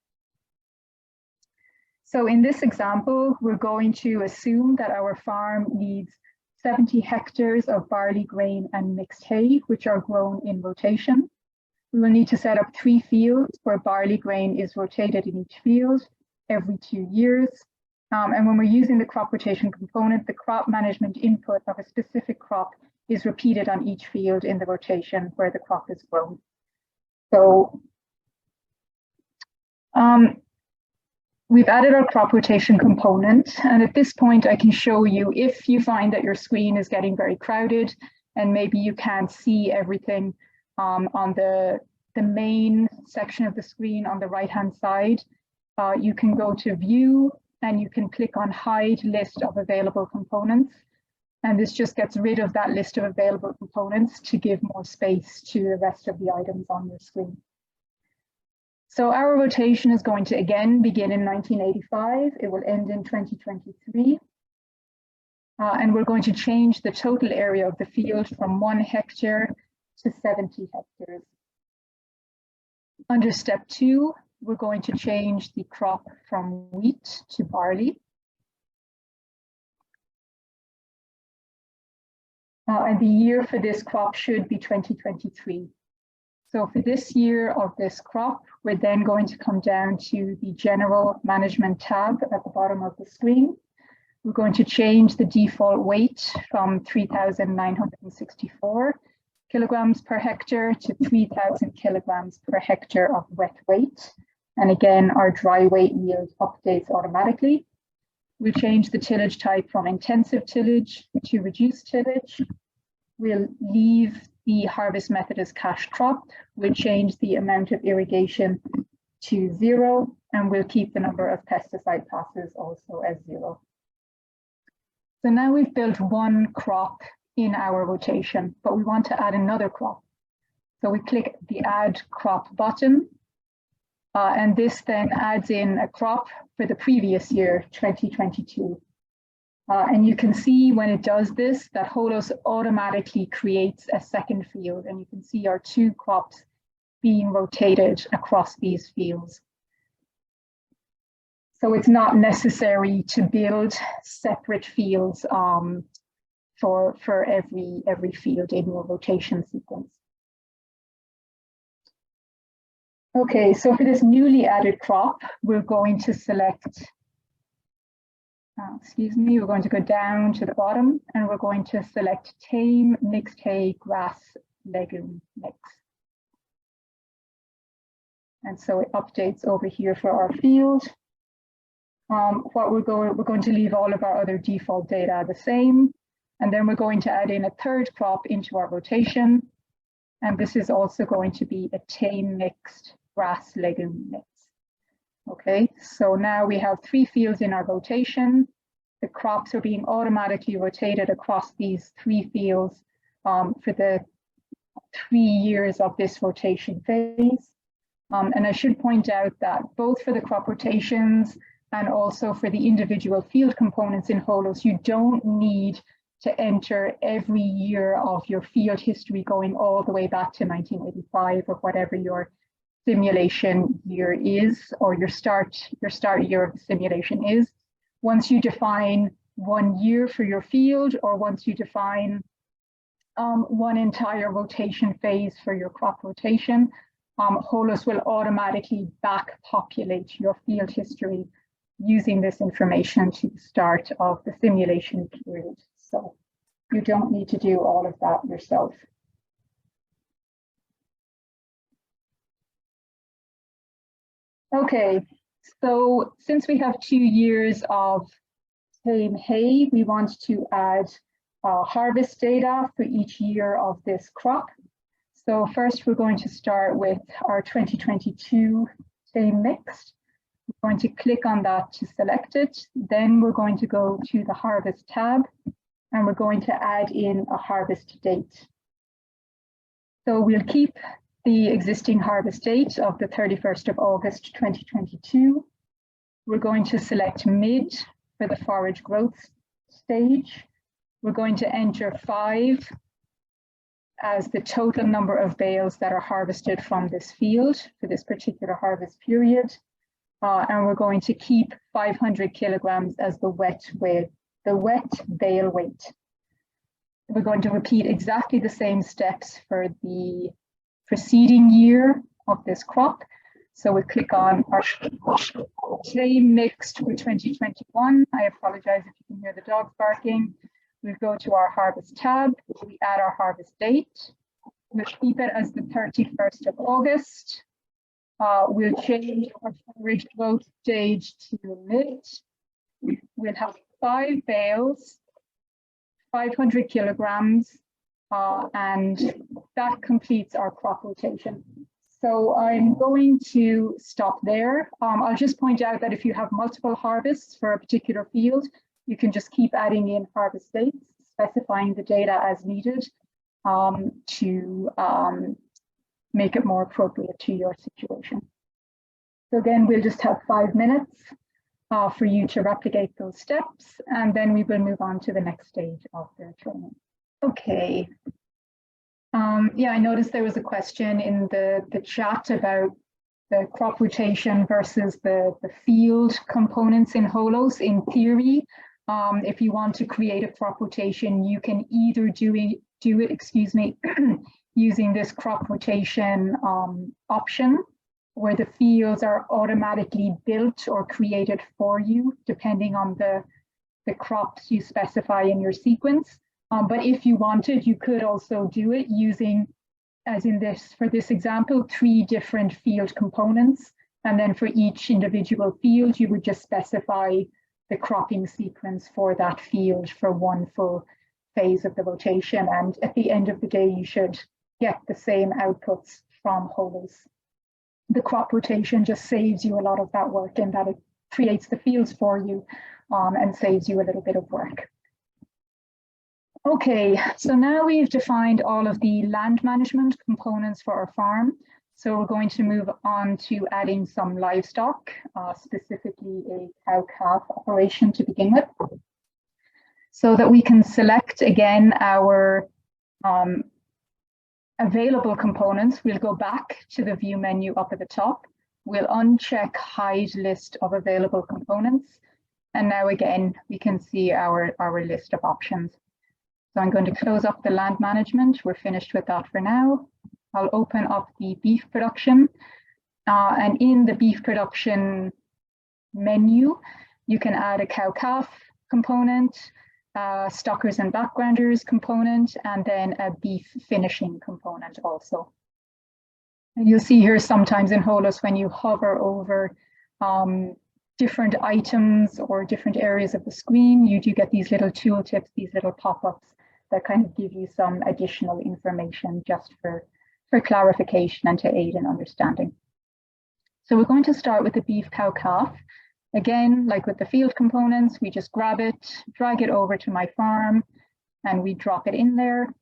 So in this example, we're going to assume that our farm needs 70 hectares of barley grain and mixed hay, which are grown in rotation. We will need to set up 3 fields where barley grain is rotated in each field every 2 years. And when we're using the crop rotation component, the crop management input of a specific crop is repeated on each field in the rotation where the crop is grown. So we've added our crop rotation component, and at this point I can show you if you find that your screen is getting very crowded and maybe you can't see everything on the main section of the screen on the right hand side, you can go to View and you can click on Hide List of Available Components, and this just gets rid of that list of available components to give more space to the rest of the items on your screen. So our rotation is going to again begin in 1985. It will end in 2023. And we're going to change the total area of the field from 1 hectare to 70 hectares. Under step 2, we're going to change the crop from wheat to barley. And the year for this crop should be 2023. So for this year of this crop, we're then going to come down to the General Management tab at the bottom of the screen. We're going to change the default weight from 3,964 kilograms per hectare to 3,000 kilograms per hectare of wet weight. And again, our dry weight yield updates automatically. We'll change the tillage type from intensive tillage to reduced tillage. We'll leave the harvest method as cash crop. We'll change the amount of irrigation to 0, and we'll keep the number of pesticide passes also as 0. So now we've built 1 crop in our rotation, but we want to add another crop. So we click the Add Crop button, and this then adds in a crop for the previous year, 2022. And you can see when it does this, that Holos automatically creates a second field, and you can see our 2 crops being rotated across these fields. So it's not necessary to build separate fields for every field in your rotation sequence. Okay, so for this newly added crop, we're going to select we're going to go down to the bottom and we're going to select Tame Mixed Hay Grass Legume Mix. And so it updates over here for our field. We're going to leave all of our other default data the same. And then we're going to add in a 3rd crop into our rotation. And this is also going to be a Tame Mixed Grass Legume Mix. Okay, so now we have 3 fields in our rotation. The crops are being automatically rotated across these 3 fields for the 3 years of this rotation phase. And I should point out that both for the crop rotations and also for the individual field components in Holos, you don't need to enter every year of your field history going all the way back to 1985 or whatever your simulation year is, or your start year of the simulation is. Once you define 1 year for your field, or once you define one entire rotation phase for your crop rotation, Holos will automatically back populate your field history using this information to the start of the simulation period. So you don't need to do all of that yourself. Okay, so since we have 2 years of tame hay, we want to add harvest data for each year of this crop. So first we're going to start with our 2022 tame mixed. We're going to click on that to select it. Then we're going to go to the harvest tab and we're going to add in a harvest date. So we'll keep the existing harvest date of the 31st of August 2022. We're going to select mid for the forage growth stage. We're going to enter 5 as the total number of bales that are harvested from this field for this particular harvest period. And we're going to keep 500 kilograms as the wet bale weight. We're going to repeat exactly the same steps for the preceding year of this crop. So we click on our tame mixed for 2021. I apologize if you can hear the dogs barking. We'll go to our harvest tab. We add our harvest date. We'll keep it as the 31st of August. We'll change our forage growth stage to mid. We'll have 5 bales, 500 kilograms, and that completes our crop rotation. So I'm going to stop there. I'll just point out that if you have multiple harvests for a particular field, you can just keep adding in harvest dates, specifying the data as needed to make it more appropriate to your situation. So again, we'll just have 5 minutes for you to replicate those steps, and then we will move on to the next stage of the training. Okay. Yeah, I noticed there was a question in the chat about the crop rotation versus the field components in Holos. In theory, if you want to create a crop rotation, you can either do it, excuse me, using this crop rotation option, where the fields are automatically built or created for you, depending on the crops you specify in your sequence. But if you wanted, you could also do it using, as in this, for this example, 3 different field components. And then for each individual field, you would just specify the cropping sequence for that field for one full phase of the rotation. And at the end of the day, you should get the same outputs from Holos. The crop rotation just saves you a lot of that work in that it creates the fields for you and saves you a little bit of work. Okay, so now we've defined all of the land management components for our farm. So we're going to move on to adding some livestock, specifically a cow-calf operation to begin with, so that we can select again our available components. We'll go back to the view menu up at the top. We'll uncheck hide list of available components. And now again, we can see our list of options. So I'm going to close up the land management. We're finished with that for now. I'll open up the beef production. And in the beef production menu, you can add a cow-calf component, stockers and backgrounders component, and then a beef finishing component also. And you'll see here sometimes in Holos when you hover over different items or different areas of the screen, you do get these little tooltips, these little pop-ups that kind of give you some additional information just for clarification and to aid in understanding. So we're going to start with the beef cow-calf. Again, like with the field components, we just grab it, drag it over to my farm, and we drop it in there.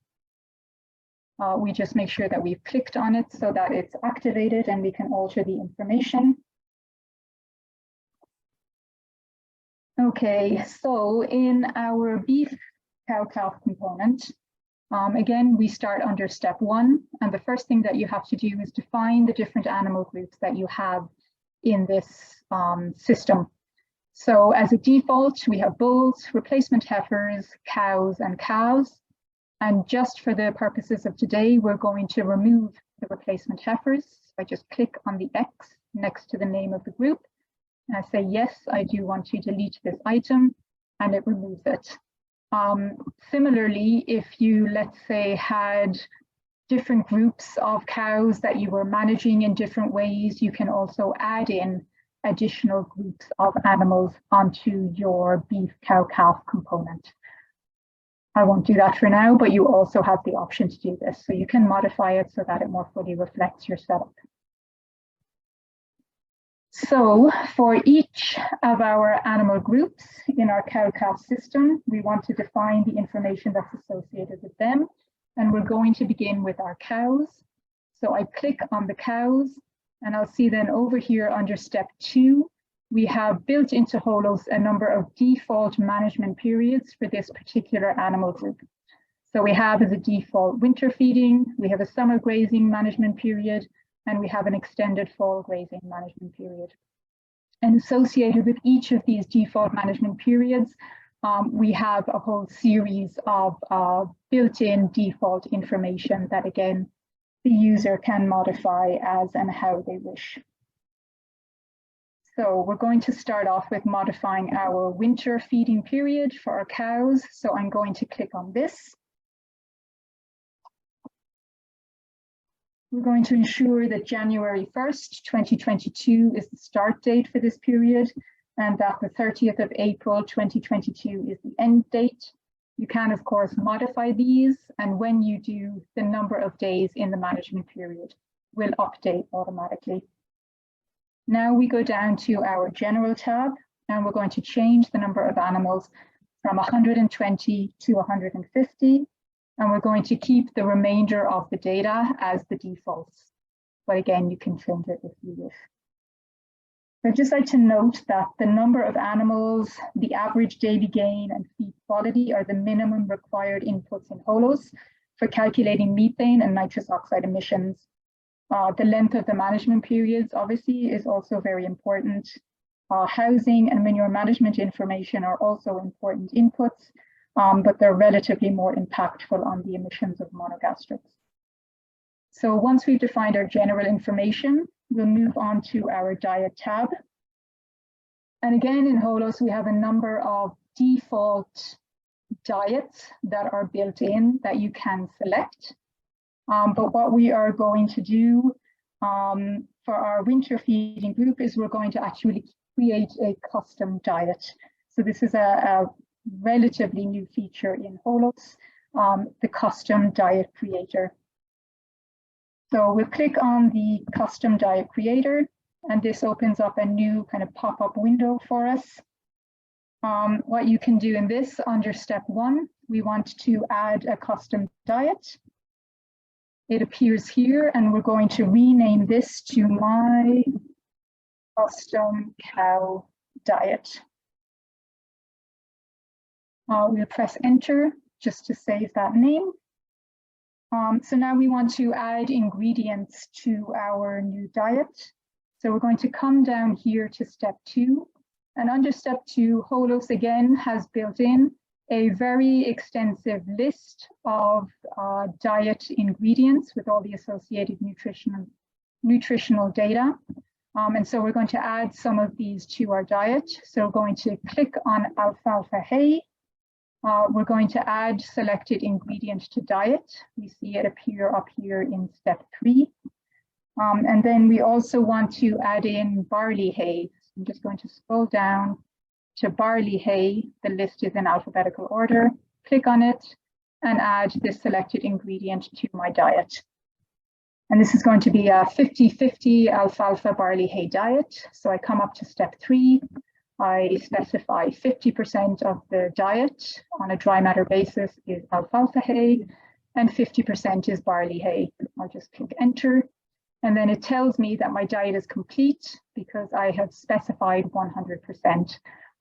We just make sure that we've clicked on it so that it's activated and we can alter the information. Okay, so in our beef cow-calf component. Again, we start under step 1, and the first thing that you have to do is define the different animal groups that you have in this system. So as a default, we have bulls, replacement heifers, cows, and calves. And just for the purposes of today, we're going to remove the replacement heifers. So I just click on the X next to the name of the group, and I say, yes, I do want to delete this item, and it removes it. Similarly, if you, let's say, had different groups of cows that you were managing in different ways, you can also add in additional groups of animals onto your beef cow-calf component. I won't do that for now, but you also have the option to do this. So you can modify it so that it more fully reflects your setup. So for each of our animal groups in our cow-calf system, we want to define the information that's associated with them. And we're going to begin with our cows. So I click on the cows, and I'll see then over here under step 2, we have built into Holos a number of default management periods for this particular animal group. So we have as a default winter feeding, we have a summer grazing management period, and we have an extended fall grazing management period. And associated with each of these default management periods, we have a whole series of built-in default information that, again, the user can modify as and how they wish. So we're going to start off with modifying our winter feeding period for our cows. So I'm going to click on this. We're going to ensure that January 1st, 2022 is the start date for this period, and that the 30th of April, 2022 is the end date. You can, of course, modify these, and when you do, the number of days in the management period will update automatically. Now we go down to our General tab, and we're going to change the number of animals from 120 to 150. And we're going to keep the remainder of the data as the defaults. But again, you can change it if you wish. I'd just like to note that the number of animals, the average daily gain, and feed quality are the minimum required inputs in Holos for calculating methane and nitrous oxide emissions. The length of the management periods, obviously, is also very important. Housing and manure management information are also important inputs, but they're relatively more impactful on the emissions of monogastrics. So once we've defined our general information, we'll move on to our diet tab. And again, in Holos, we have a number of default diets that are built in that you can select. But what we are going to do for our winter feeding group is we're going to actually create a custom diet. So this is a relatively new feature in Holos, the custom diet creator. So we'll click on the custom diet creator, and this opens up a new kind of pop-up window for us. What you can do in this under step 1, we want to add a custom diet. It appears here, and we're going to rename this to my custom cow diet. We'll press enter just to save that name. So now we want to add ingredients to our new diet. So we're going to come down here to step 2. And under step 2, Holos again has built in a very extensive list of diet ingredients with all the associated nutritional data. And so we're going to add some of these to our diet. So we're going to click on alfalfa hay. We're going to add selected ingredient to diet. We see it appear up here in step 3. And then we also want to add in barley hay. So I'm just going to scroll down to barley hay. The list is in alphabetical order. Click on it and add this selected ingredient to my diet. And this is going to be a 50-50 alfalfa barley hay diet. So I come up to step 3. I specify 50% of the diet on a dry matter basis is alfalfa hay and 50% is barley hay. I'll just click enter. And then it tells me that my diet is complete because I have specified 100%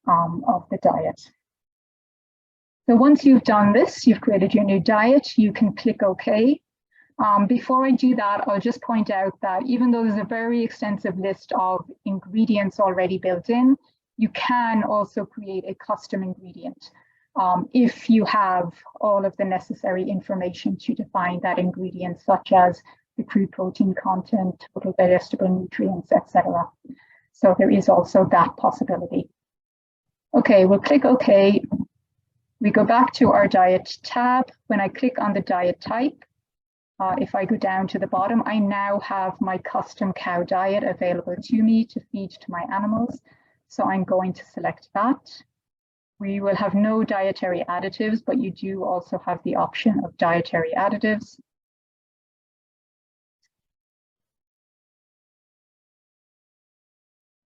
of the diet. So once you've done this, you've created your new diet, you can click OK. Before I do that, I'll just point out that even though there's a very extensive list of ingredients already built in, you can also create a custom ingredient if you have all of the necessary information to define that ingredient, such as the crude protein content, total digestible nutrients, etc. So there is also that possibility. Okay, we'll click OK. We go back to our diet tab. When I click on the diet type, if I go down to the bottom, I now have my custom cow diet available to me to feed to my animals. So I'm going to select that. We will have no dietary additives, but you do also have the option of dietary additives.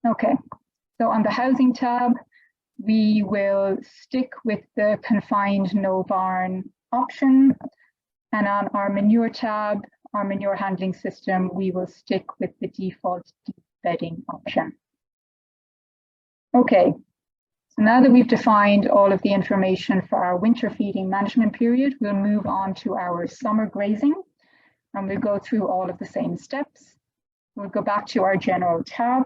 Okay, so on the housing tab, we will stick with the confined no barn option. And on our manure tab, our manure handling system, we will stick with the default deep bedding option. Okay, so now that we've defined all of the information for our winter feeding management period, we'll move on to our summer grazing, and we'll go through all of the same steps. We'll go back to our general tab.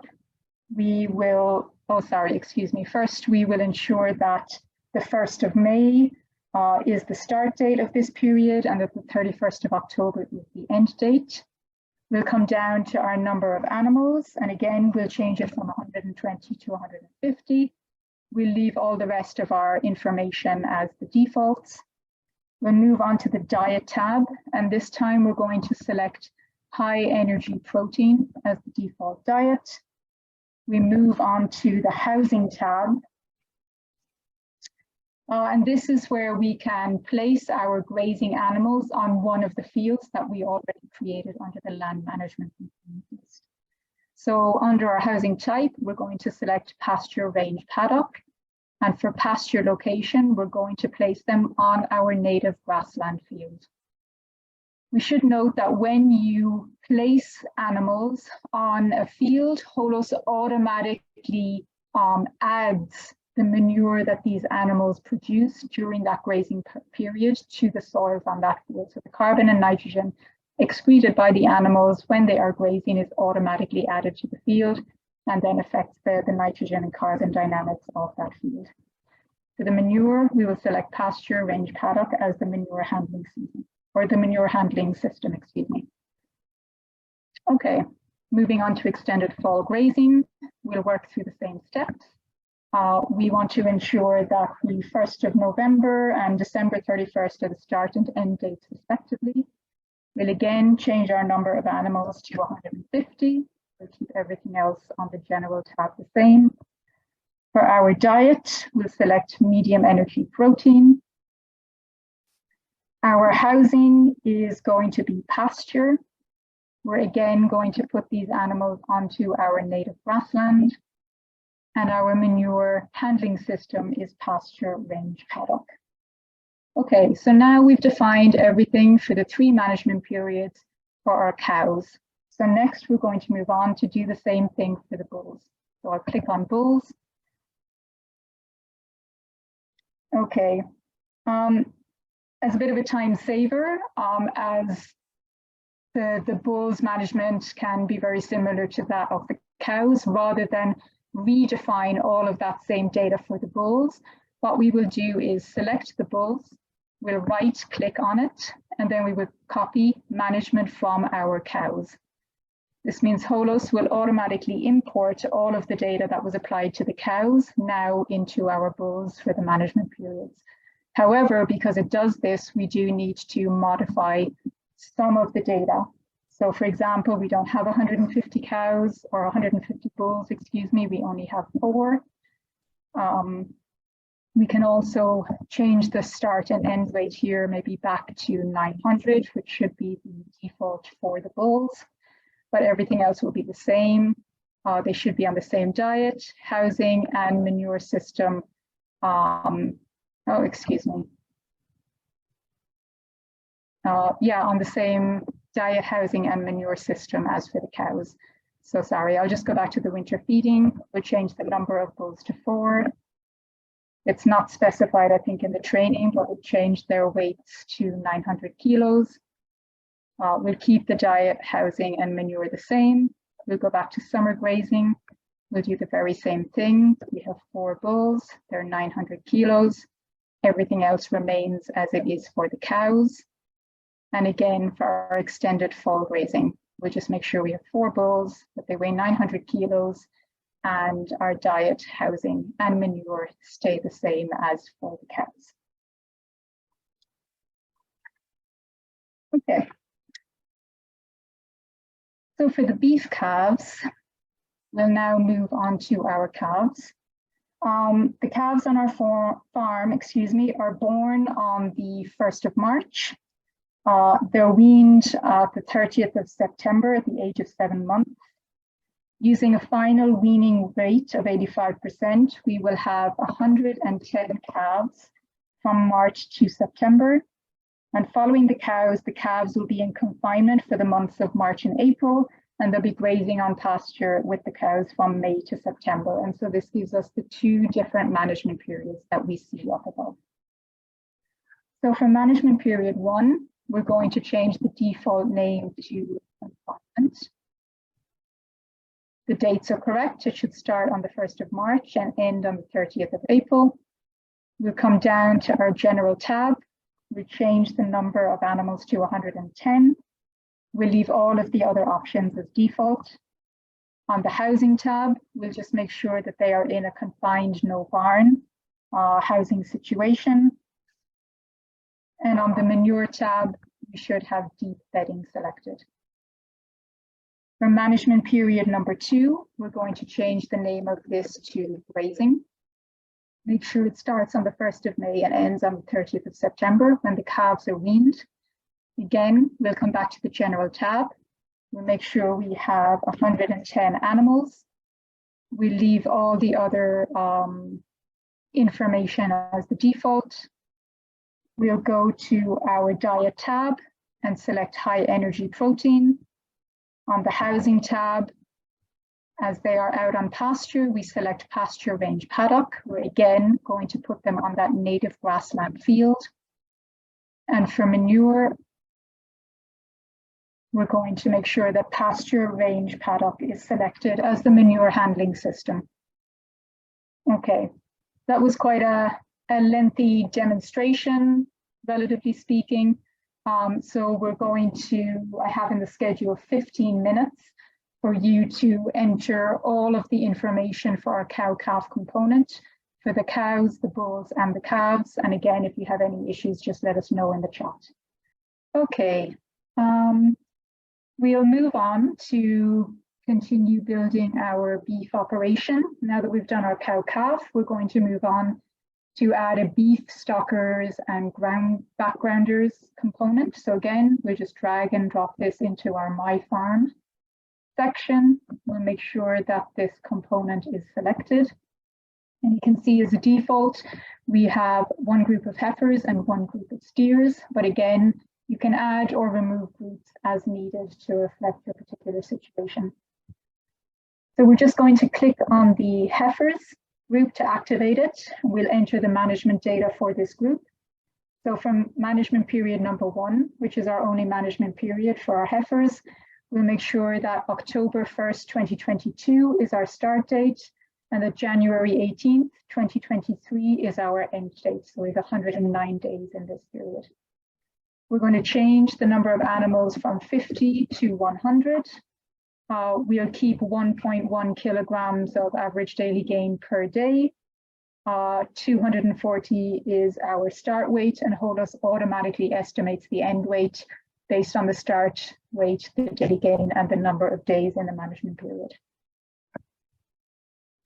We will, first we will ensure that the 1st of May is the start date of this period and that the 31st of October is the end date. We'll come down to our number of animals, and again, we'll change it from 120 to 150. We'll leave all the rest of our information as the defaults. We'll move on to the diet tab, and this time we're going to select high energy protein as the default diet. We move on to the housing tab. And this is where we can place our grazing animals on one of the fields that we already created under the land management list. So under our housing type, we're going to select pasture range paddock. And for pasture location, we're going to place them on our native grassland field. We should note that when you place animals on a field, Holos automatically adds the manure that these animals produce during that grazing period to the soils on that field. So the carbon and nitrogen excreted by the animals when they are grazing is automatically added to the field and then affects the nitrogen and carbon dynamics of that field. For the manure, we will select pasture range paddock as the manure handling season, or the manure handling system, excuse me. Okay, moving on to extended fall grazing, we'll work through the same steps. We want to ensure that the 1st of November and December 31st are the start and end dates respectively. We'll again change our number of animals to 150. We'll keep everything else on the general tab the same. For our diet, we'll select medium energy protein. Our housing is going to be pasture. We're again going to put these animals onto our native grassland. And our manure handling system is pasture range paddock. Okay, so now we've defined everything for the 3 management periods for our cows. So next we're going to move on to do the same thing for the bulls. So I'll click on bulls. Okay, as a bit of a time saver, as the bulls management can be very similar to that of the cows, rather than redefine all of that same data for the bulls, what we will do is select the bulls, we'll right click on it, and then we will copy management from our cows. This means Holos will automatically import all of the data that was applied to the cows now into our bulls for the management periods. However, because it does this, we do need to modify some of the data. So for example, we don't have 150 cows or 150 bulls, excuse me, we only have 4. We can also change the start and end rate here, maybe back to 900, which should be the default for the bulls, but everything else will be the same. They should be on the same diet, housing, and manure system. Yeah, on the same diet, housing, and manure system as for the cows. So sorry, I'll just go back to the winter feeding. We'll change the number of bulls to 4. It's not specified, I think, in the training, but we've changed their weights to 900 kilos. We'll keep the diet, housing, and manure the same. We'll go back to summer grazing. We'll do the very same thing. We have 4 bulls, they're 900 kilos. Everything else remains as it is for the cows. And again, for our extended fall grazing, we'll just make sure we have 4 bulls, that they weigh 900 kilos, and our diet, housing, and manure stay the same as for the cows. Okay. So for the beef calves, we'll now move on to our calves. The calves on our farm, are born on the 1st of March. They're weaned the 30th of September at the age of 7 months. Using a final weaning rate of 85%, we will have 110 calves from March to September. And following the calves will be in confinement for the months of March and April, and they'll be grazing on pasture with the cows from May to September. And so this gives us the 2 different management periods that we see up above. So for management period 1, we're going to change the default name to confinement. The dates are correct. It should start on the 1st of March and end on the 30th of April. We'll come down to our general tab. We change the number of animals to 110. We'll leave all of the other options as default. On the housing tab, we'll just make sure that they are in a confined, no barn housing situation. And on the manure tab, we should have deep bedding selected. For management period number 2, we're going to change the name of this to grazing. Make sure it starts on the 1st of May and ends on the 30th of September when the calves are weaned. Again, we'll come back to the general tab. We'll make sure we have 110 animals. We'll leave all the other information as the default. We'll go to our diet tab and select high energy protein. On the housing tab, as they are out on pasture, we select pasture range paddock. We're again going to put them on that native grassland field. And for manure, we're going to make sure that pasture range paddock is selected as the manure handling system. Okay, that was quite a lengthy demonstration, relatively speaking. So we're going to, I have in the schedule 15 minutes for you to enter all of the information for our cow-calf component for the cows, the bulls, and the calves. And again, if you have any issues, just let us know in the chat. Okay, we'll move on to continue building our beef operation. Now that we've done our cow-calf, we're going to move on to add a beef stockers and backgrounders component. So again, we'll just drag and drop this into our My Farm section. We'll make sure that this component is selected. And you can see as a default, we have 1 group of heifers and 1 group of steers. But again, you can add or remove groups as needed to reflect your particular situation. So we're just going to click on the heifers group to activate it. We'll enter the management data for this group. So from management period number 1, which is our only management period for our heifers, we'll make sure that October 1st, 2022 is our start date and that January 18th, 2023 is our end date. So we have 109 days in this period. We're going to change the number of animals from 50 to 100. We'll keep 1.1 kilograms of average daily gain per day. 240 is our start weight, and Holos automatically estimates the end weight based on the start weight, the daily gain, and the number of days in the management period.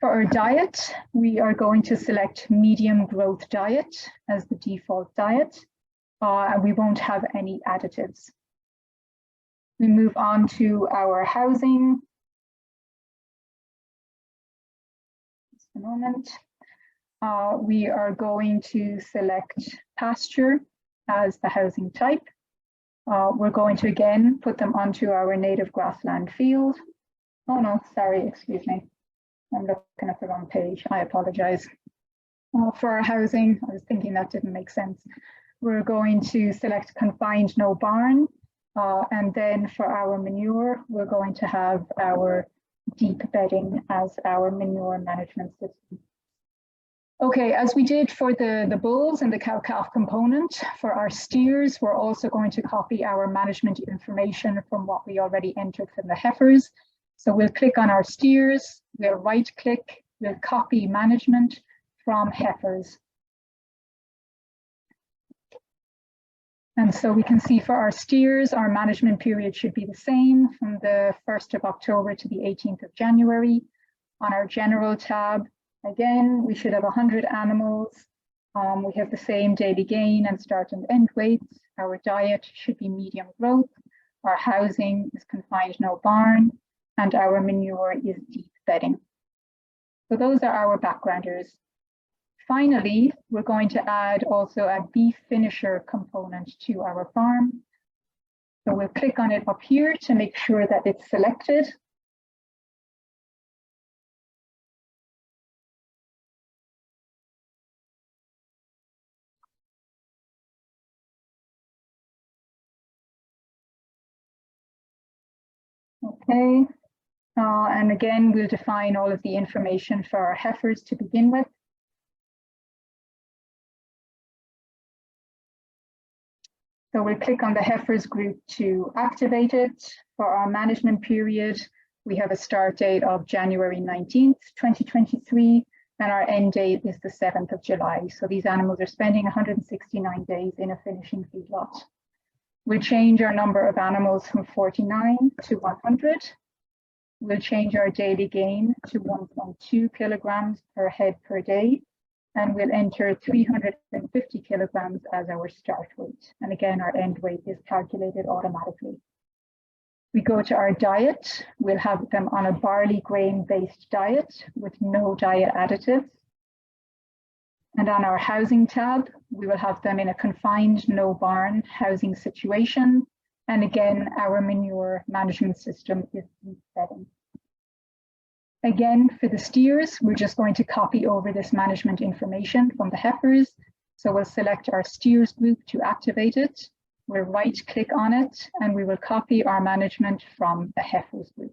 For our diet, we are going to select medium growth diet as the default diet, and we won't have any additives. We move on to our housing. Just a moment. We are going to select pasture as the housing type. We're going to again put them onto our native grassland field. Oh no, sorry, excuse me. I'm looking at the wrong page. I apologize. For our housing, I was thinking that didn't make sense. We're going to select confined no barn. And then for our manure, we're going to have our deep bedding as our manure management system. Okay, as we did for the bulls and the cow-calf component, for our steers, we're also going to copy our management information from what we already entered from the heifers. So we'll click on our steers, we'll right-click, we'll copy management from heifers. And so we can see for our steers, our management period should be the same from the 1st of October to the 18th of January. On our general tab, again, we should have 100 animals. We have the same daily gain and start and end weights. Our diet should be medium growth. Our housing is confined no barn, and our manure is deep bedding. So those are our backgrounders. Finally, we're going to add also a beef finisher component to our farm. So we'll click on it up here to make sure that it's selected. Okay, and again, we'll define all of the information for our heifers to begin with. So we'll click on the heifers group to activate it. For our management period, we have a start date of January 19th, 2023, and our end date is the 7th of July. So these animals are spending 169 days in a finishing feedlot. We'll change our number of animals from 49 to 100. We'll change our daily gain to 1.2 kilograms per head per day. And we'll enter 350 kilograms as our start weight. And again, our end weight is calculated automatically. We go to our diet. We'll have them on a barley grain-based diet with no diet additives. And on our housing tab, we will have them in a confined no barn housing situation. And again, our manure management system is deep bedding. Again, for the steers, we're just going to copy over this management information from the heifers. So we'll select our steers group to activate it. We'll right click on it and we will copy our management from the heifers group.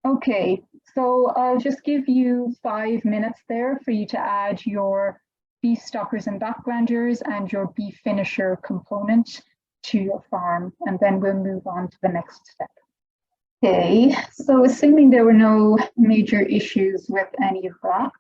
Okay, so I'll just give you 5 minutes there for you to add your beef stockers and backgrounders and your beef finisher component to your farm, and then we'll move on to the next step. Okay, so assuming there were no major issues with any of that,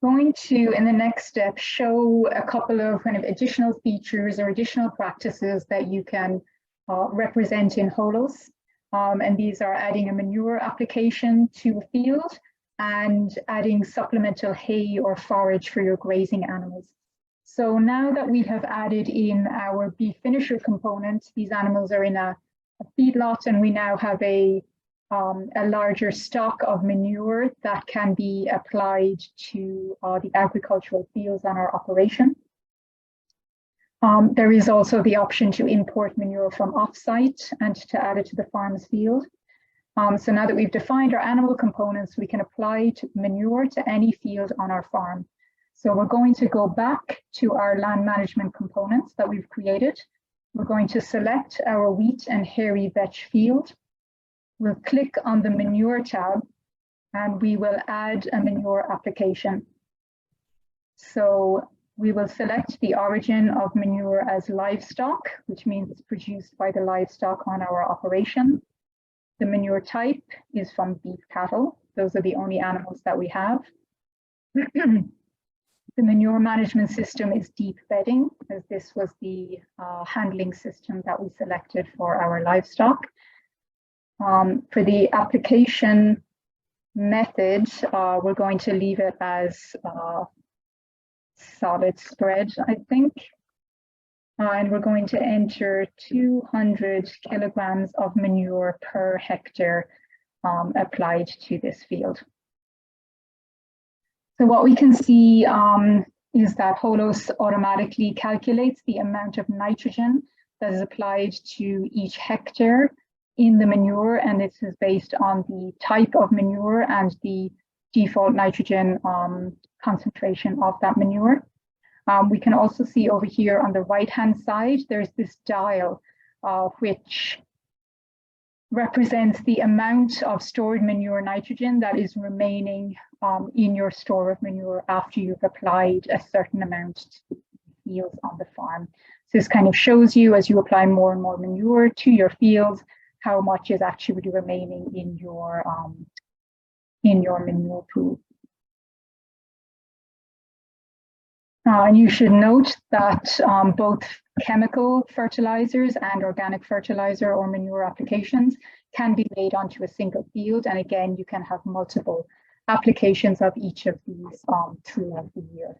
going to, in the next step, show a couple of kind of additional features or additional practices that you can represent in Holos. And these are adding a manure application to a field and adding supplemental hay or forage for your grazing animals. So now that we have added in our beef finisher component, these animals are in a feedlot, and we now have a larger stock of manure that can be applied to the agricultural fields on our operation. There is also the option to import manure from offsite and to add it to the farm's field. So now that we've defined our animal components, we can apply manure to any field on our farm. So we're going to go back to our land management components that we've created. We're going to select our wheat and hairy vetch field. We'll click on the manure tab and we will add a manure application. So we will select the origin of manure as livestock, which means it's produced by the livestock on our operation. The manure type is from beef cattle. Those are the only animals that we have. The manure management system is deep bedding, as this was the handling system that we selected for our livestock. For the application method, we're going to leave it as solid spread, I think. And we're going to enter 200 kilograms of manure per hectare applied to this field. So what we can see is that Holos automatically calculates the amount of nitrogen that is applied to each hectare in the manure, and this is based on the type of manure and the default nitrogen concentration of that manure. We can also see over here on the right-hand side, there's this dial which represents the amount of stored manure nitrogen that is remaining in your store of manure after you've applied a certain amount to the fields on the farm. So this kind of shows you, as you apply more and more manure to your fields, how much is actually remaining in your manure pool. And you should note that both chemical fertilizers and organic fertilizer or manure applications can be made onto a single field. And again, you can have multiple applications of each of these throughout the year.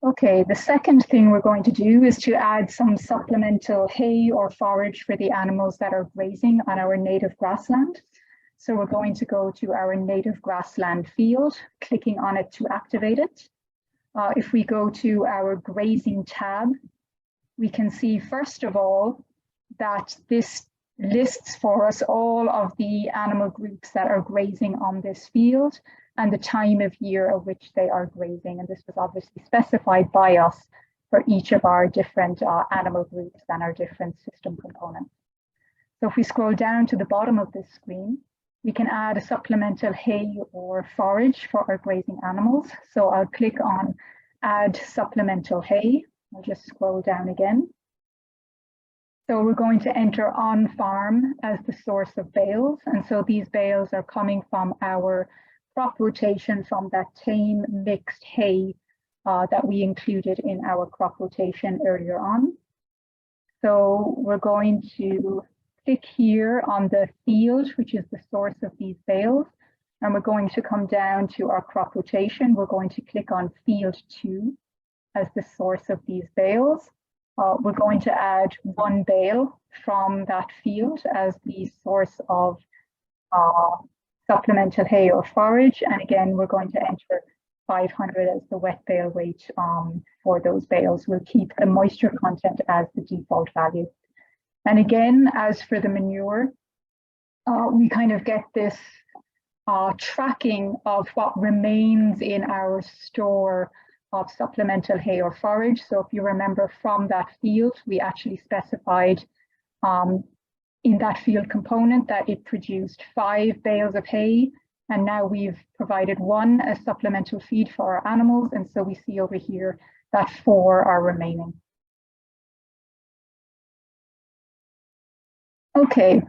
Okay, the second thing we're going to do is to add some supplemental hay or forage for the animals that are grazing on our native grassland. So we're going to go to our native grassland field, clicking on it to activate it. If we go to our grazing tab, we can see first of all that this lists for us all of the animal groups that are grazing on this field and the time of year of which they are grazing. And this was obviously specified by us for each of our different animal groups and our different system components. So if we scroll down to the bottom of this screen, we can add a supplemental hay or forage for our grazing animals. So I'll click on add supplemental hay. I'll just scroll down again. So we're going to enter on farm as the source of bales. And so these bales are coming from our crop rotation from that tame mixed hay that we included in our crop rotation earlier on. So we're going to click here on the field, which is the source of these bales. And we're going to come down to our crop rotation. We're going to click on field 2 as the source of these bales. We're going to add one bale from that field as the source of supplemental hay or forage. And again, we're going to enter 500 as the wet bale weight for those bales. We'll keep the moisture content as the default value. And again, as for the manure, we kind of get this tracking of what remains in our store of supplemental hay or forage. So if you remember from that field, we actually specified in that field component that it produced 5 bales of hay, and now we've provided 1 as supplemental feed for our animals, and so we see over here that 4 are remaining. Okay.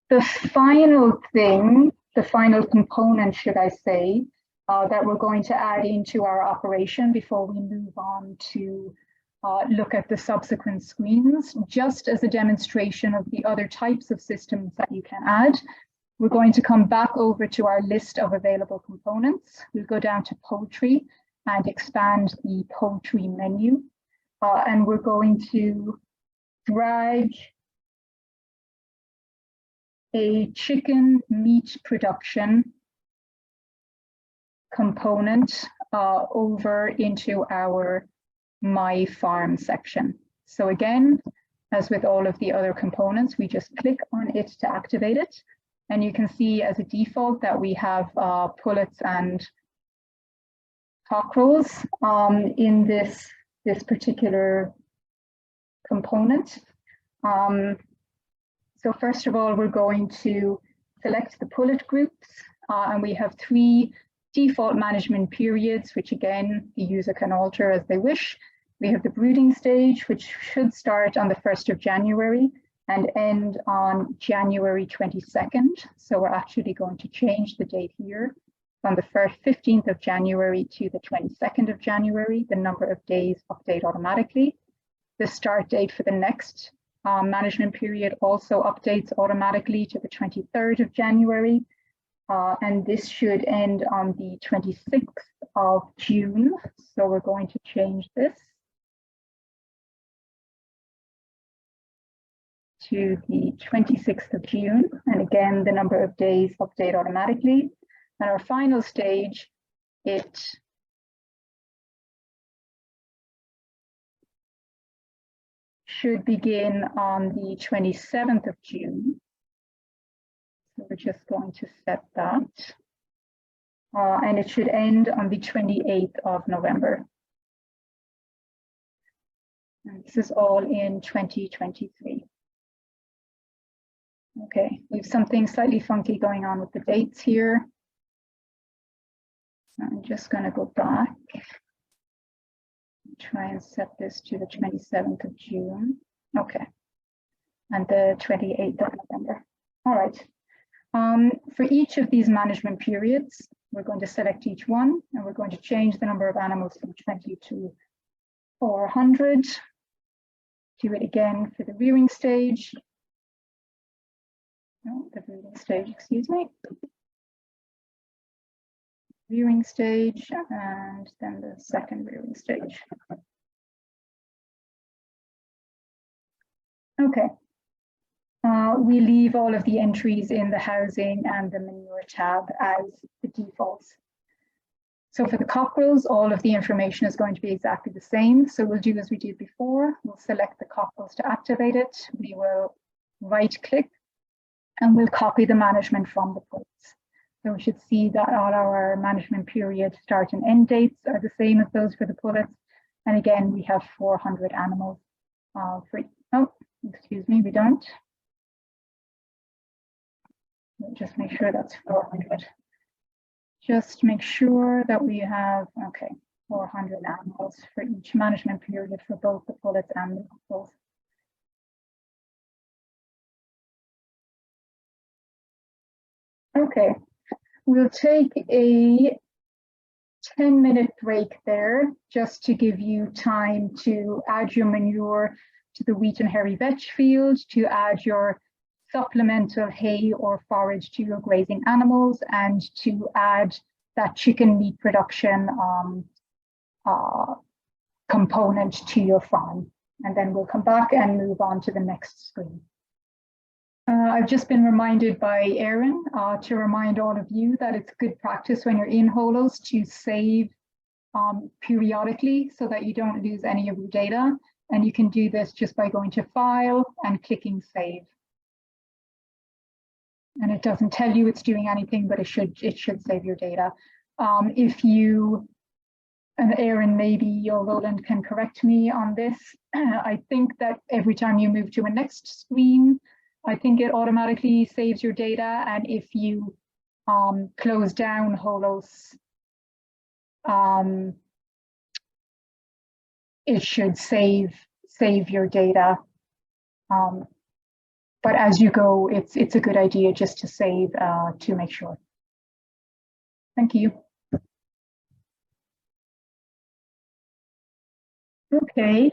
The final thing, the final component, should I say, that we're going to add into our operation before we move on to look at the subsequent screens, just as a demonstration of the other types of systems that you can add. We're going to come back over to our list of available components. We'll go down to poultry and expand the poultry menu. And we're going to drag a chicken meat production component over into our My Farm section. So again, as with all of the other components, we just click on it to activate it. And you can see as a default that we have pullets and cockerels in this particular component. So first of all, we're going to select the pullet groups, and we have 3 default management periods, which again, the user can alter as they wish. We have the brooding stage, which should start on the 1st of January and end on January 22nd. So we're actually going to change the date here from the 15th of January to the 22nd of January. The number of days update automatically. The start date for the next management period also updates automatically to the 23rd of January. And this should end on the 26th of June. So we're going to change this to the 26th of June. And again, the number of days update automatically. And our final stage, it should begin on the 27th of June. So we're just going to set that. And it should end on the 28th of November. And this is all in 2023. Okay, we have something slightly funky going on with the dates here. So I'm just going to go back. Try and set this to the 27th of June. Okay. And the 28th of November. All right. For each of these management periods, we're going to select each one, and we're going to change the number of animals from 20 to 400. Do it again for the rearing stage. No, the rearing stage, excuse me. Rearing stage, and then the second rearing stage. Okay. We leave all of the entries in the housing and the manure tab as the defaults. So for the cockerels, all of the information is going to be exactly the same. So we'll do as we did before. We'll select the cockerels to activate it. We will right click and we'll copy the management from the pullets. So we should see that all our management period start and end dates are the same as those for the pullets. And again, we have 400 animals excuse me, we don't. Just make sure that's 400. Just make sure that we have, okay, 400 animals for each management period for both the pullets and the cockerels. Okay, we'll take a 10-minute break there just to give you time to add your manure to the wheat and hairy vetch field, to add your supplemental hay or forage to your grazing animals, and to add that chicken meat production component to your farm. And then we'll come back and move on to the next screen. I've just been reminded by Erin to remind all of you that it's good practice when you're in Holos to save periodically so that you don't lose any of your data. And you can do this just by going to File and clicking Save. And it doesn't tell you it's doing anything, but it should save your data. If you, and Erin, maybe or Roland can correct me on this, I think that every time you move to a next screen, I think it automatically saves your data. And if you close down Holos, it should save your data. But as you go, it's a good idea just to save to make sure. Thank you. Okay,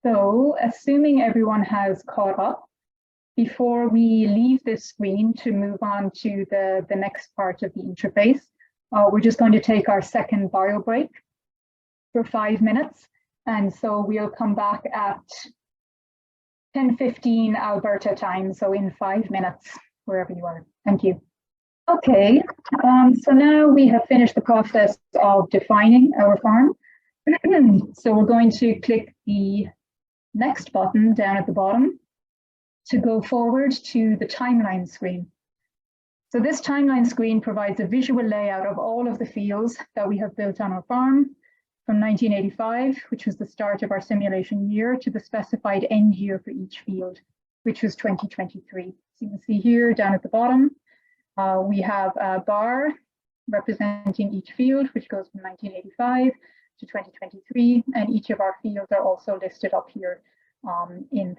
so assuming everyone has caught up, before we leave this screen to move on to the next part of the interface, we're just going to take our second bio break for 5 minutes. And so we'll come back at 10:15 Alberta time, so in 5 minutes, wherever you are. Thank you. Okay, so now we have finished the process of defining our farm. So we're going to click the next button down at the bottom to go forward to the timeline screen. So this timeline screen provides a visual layout of all of the fields that we have built on our farm from 1985, which was the start of our simulation year, to the specified end year for each field, which was 2023. So you can see here down at the bottom, we have a bar representing each field, which goes from 1985 to 2023, and each of our fields are also listed up here in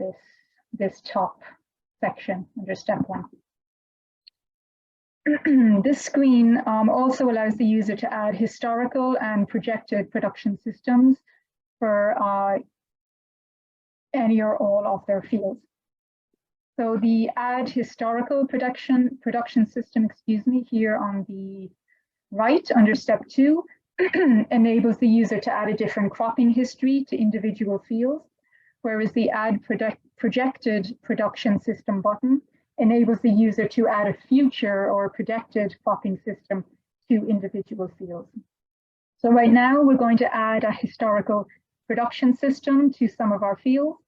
this top section under step 1. This screen also allows the user to add historical and projected production systems for any or all of their fields. So the add historical production system, here on the right under step 2, enables the user to add a different cropping history to individual fields, whereas the add projected production system button enables the user to add a future or projected cropping system to individual fields. So right now we're going to add a historical production system to some of our fields.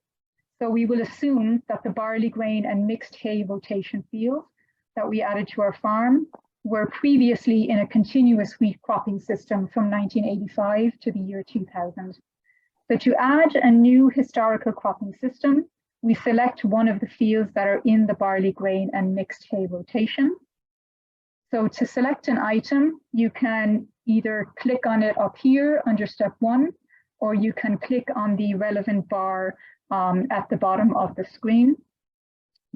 So we will assume that the barley grain and mixed hay rotation fields that we added to our farm were previously in a continuous wheat cropping system from 1985 to the year 2000. So to add a new historical cropping system, we select one of the fields that are in the barley grain and mixed hay rotation. So to select an item, you can either click on it up here under step 1, or you can click on the relevant bar at the bottom of the screen.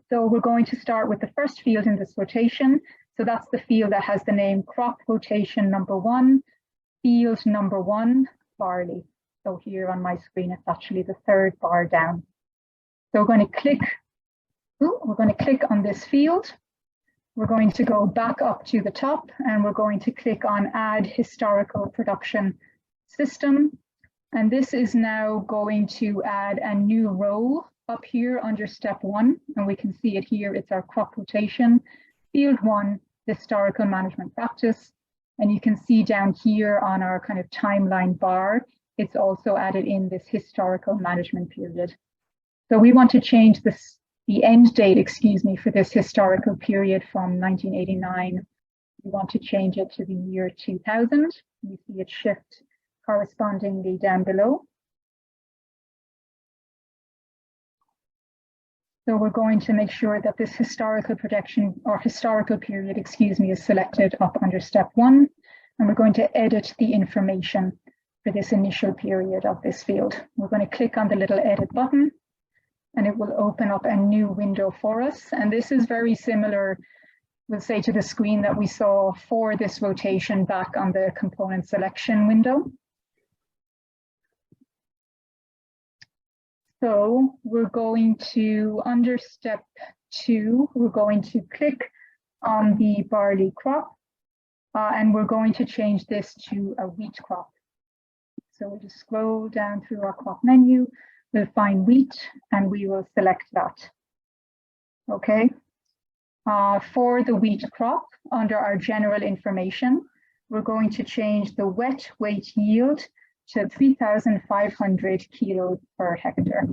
So we're going to start with the first field in this rotation. So that's the field that has the name crop rotation number 1, field number 1, barley. So here on my screen, it's actually the third bar down. So we're going to click on this field. We're going to go back up to the top and we're going to click on Add Historical Production System. And this is now going to add a new row up here under step 1. And we can see it here, it's our crop rotation, field 1, historical management practice. And you can see down here on our kind of timeline bar, it's also added in this historical management period. So we want to change this, the end date, for this historical period from 1989. We want to change it to the year 2000. You see it shift correspondingly down below. So we're going to make sure that this historical production or historical period, is selected up under step 1. And we're going to edit the information for this initial period of this field. We're going to click on the little edit button and it will open up a new window for us. And this is very similar, we'll say, to the screen that we saw for this rotation back on the component selection window. So we're going to, under step 2, we're going to click on the barley crop and we're going to change this to a wheat crop. So we'll just scroll down through our crop menu, we'll find wheat and we will select that. Okay. For the wheat crop, under our general information, we're going to change the wet weight yield to 3,500 kilos per hectare.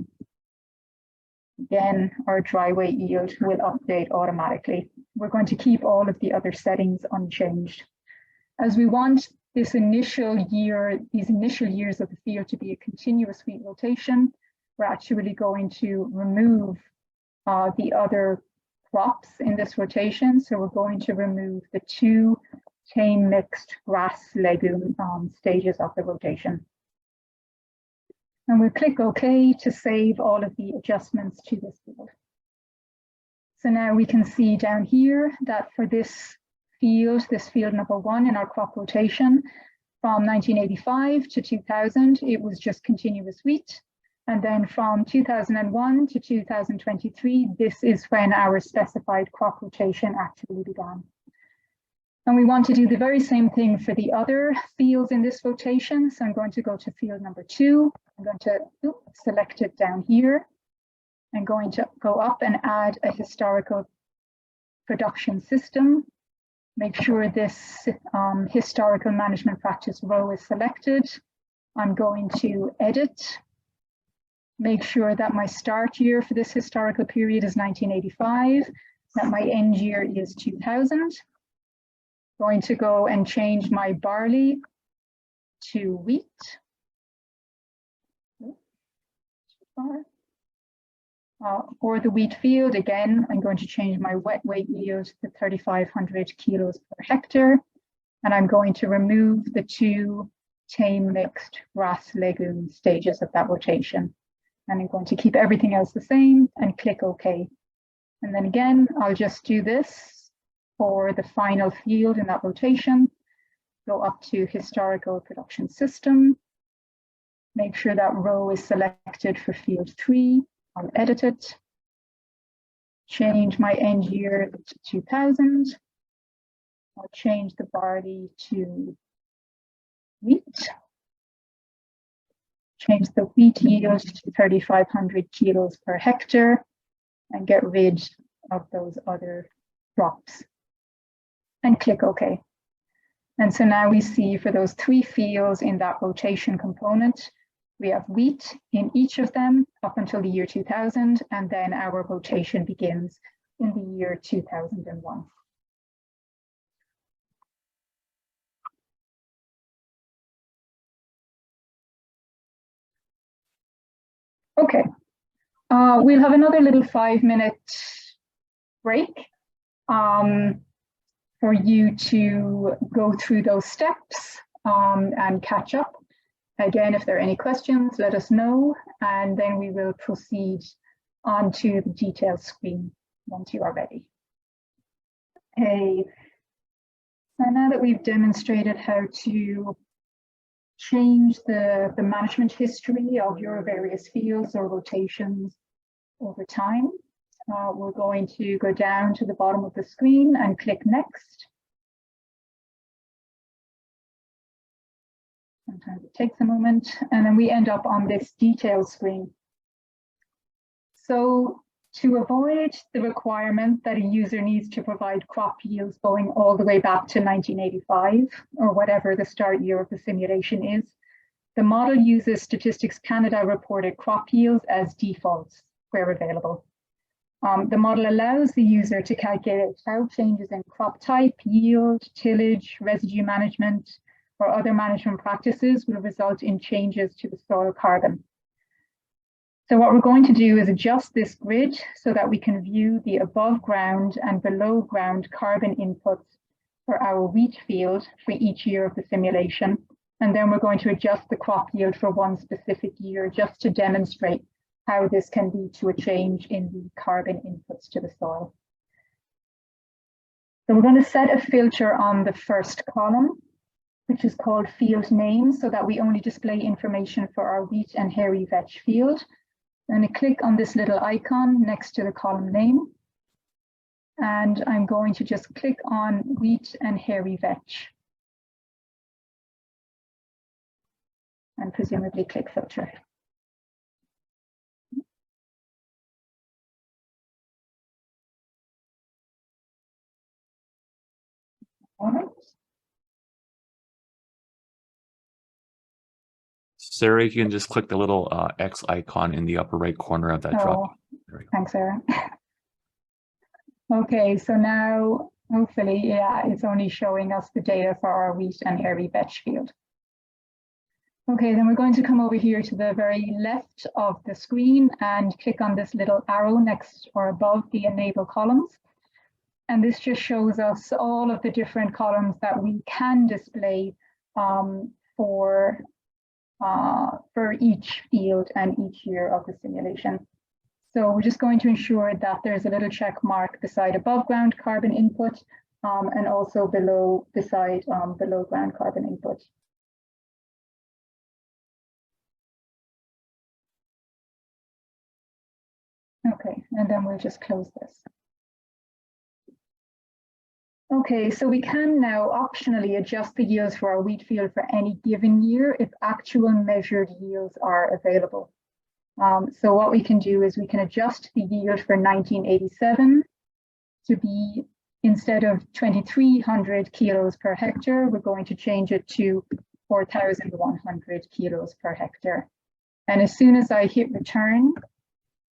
Again, our dry weight yield will update automatically. We're going to keep all of the other settings unchanged. As we want these initial years of the field to be a continuous wheat rotation, we're actually going to remove the other crops in this rotation. So we're going to remove the 2 tame mixed grass legume stages of the rotation. And we'll click OK to save all of the adjustments to this field. So now we can see down here that for this field number 1 in our crop rotation, from 1985 to 2000, it was just continuous wheat. And then from 2001 to 2023, this is when our specified crop rotation actually began. And we want to do the very same thing for the other fields in this rotation. So I'm going to go to field number 2. I'm going to select it down here. I'm going to go up and add a historical production system. Make sure this historical management practice row is selected. I'm going to edit. Make sure that my start year for this historical period is 1985, that my end year is 2000. Going to go and change my barley to wheat. For the wheat field, again, I'm going to change my wet weight yield to 3,500 kilos per hectare. And I'm going to remove the 2 tame mixed grass legume stages of that rotation. And I'm going to keep everything else the same and click OK. And then again, I'll just do this for the final field in that rotation. Go up to historical production system. Make sure that row is selected for field 3. I'll edit it. Change my end year to 2000. I'll change the barley to wheat. Change the wheat yield to 3,500 kilos per hectare and get rid of those other crops and click OK. And so now we see for those 3 fields in that rotation component, We have wheat in each of them up until the year 2000, and then our rotation begins in the year 2001. Okay, we'll have another little 5-minute break for you to go through those steps and catch up. Again, if there are any questions, let us know, and then we will proceed onto the details screen once you are ready. Okay, so now that we've demonstrated how to change the management history of your various fields or rotations over time, we're going to go down to the bottom of the screen and click Next. Sometimes it takes a moment, and then we end up on this details screen. So to avoid the requirement that a user needs to provide crop yields going all the way back to 1985, or whatever the start year of the simulation is, the model uses Statistics Canada reported crop yields as defaults where available. The model allows the user to calculate how changes in crop type, yield, tillage, residue management, or other management practices will result in changes to the soil carbon. So what we're going to do is adjust this grid so that we can view the above ground and below ground carbon inputs for our wheat field for each year of the simulation. And then we're going to adjust the crop yield for one specific year just to demonstrate how this can lead to a change in the carbon inputs to the soil. So we're going to set a filter on the first column, which is called field name, so that we only display information for our wheat and hairy vetch field. I'm going to click on this little icon next to the column name, and I'm going to just click on wheat and hairy vetch, and presumably click filter. All right. Sarah, you can just click the little X icon in the upper right corner of that drop. Thanks, Sarah. Okay, so now hopefully, yeah, it's only showing us the data for our wheat and hairy vetch field. Okay, then we're going to come over here to the very left of the screen and click on this little arrow next or above the enable columns. And this just shows us all of the different columns that we can display for each field and each year of the simulation. So we're just going to ensure that there's a little check mark beside above ground carbon input and also beside below ground carbon input. Okay, and then we'll just close this. Okay, so we can now optionally adjust the yields for our wheat field for any given year if actual measured yields are available. So what we can do is we can adjust the yield for 1987 to be, instead of 2,300 kilos per hectare, we're going to change it to 4,100 kilos per hectare. And as soon as I hit return,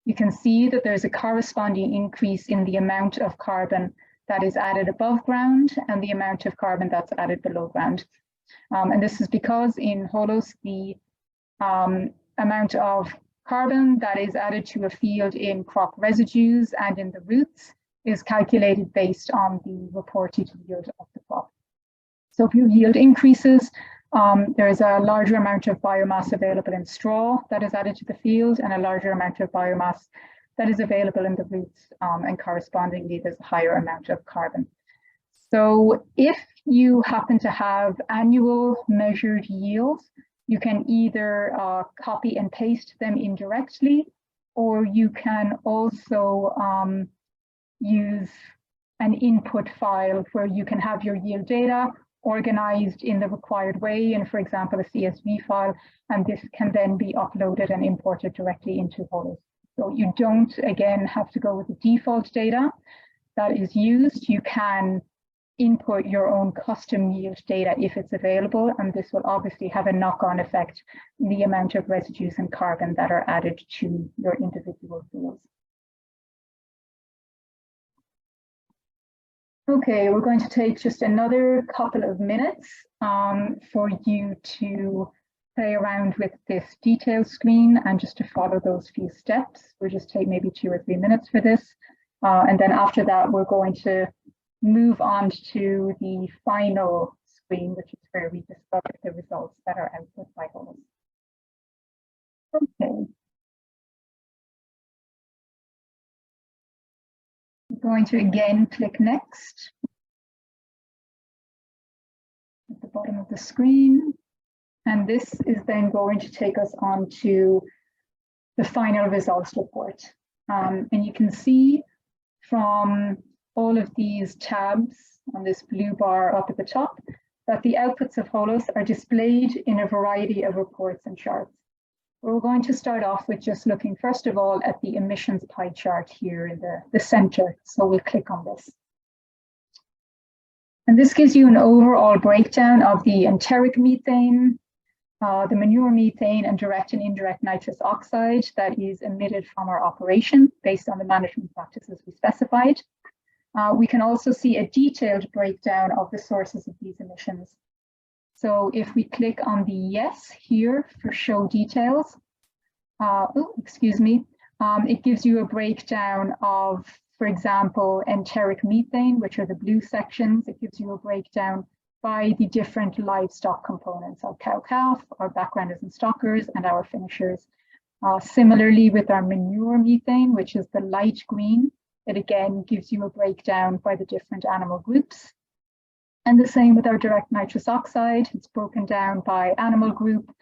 you can see that there's a corresponding increase in the amount of carbon that is added above ground and the amount of carbon that's added below ground. And this is because in Holos, the amount of carbon that is added to a field in crop residues and in the roots is calculated based on the reported yield of the crop. So if your yield increases, there's a larger amount of biomass available in straw that is added to the field and a larger amount of biomass that is available in the roots, and correspondingly there's a higher amount of carbon. So if you happen to have annual measured yields, you can either copy and paste them indirectly, or you can also use an input file where you can have your yield data organized in the required way, in, for example, a CSV file, and this can then be uploaded and imported directly into Holos. So you don't, again, have to go with the default data that is used. You can input your own custom yield data if it's available, and this will obviously have a knock-on effect in the amount of residues and carbon that are added to your individual fields. Okay, we're going to take just another couple of minutes for you to play around with this detail screen and just to follow those few steps. We'll just take maybe 2 or 3 minutes for this. And then after that, we're going to move on to the final screen, which is where we discover the results that are output by Holos. Okay. I'm going to again click next at the bottom of the screen. And this is then going to take us on to the final results report. And you can see from all of these tabs on this blue bar up at the top that the outputs of Holos are displayed in a variety of reports and charts. We're going to start off with just looking first of all at the emissions pie chart here in the center. So we'll click on this. And this gives you an overall breakdown of the enteric methane, the manure methane, and direct and indirect nitrous oxide that is emitted from our operation based on the management practices we specified. We can also see a detailed breakdown of the sources of these emissions. So if we click on the yes here for show details, it gives you a breakdown of, for example, enteric methane, which are the blue sections. It gives you a breakdown by the different livestock components, our cow-calf, our backgrounders and stockers, and our finishers. Similarly with our manure methane, which is the light green, it again gives you a breakdown by the different animal groups. And the same with our direct nitrous oxide. It's broken down by animal group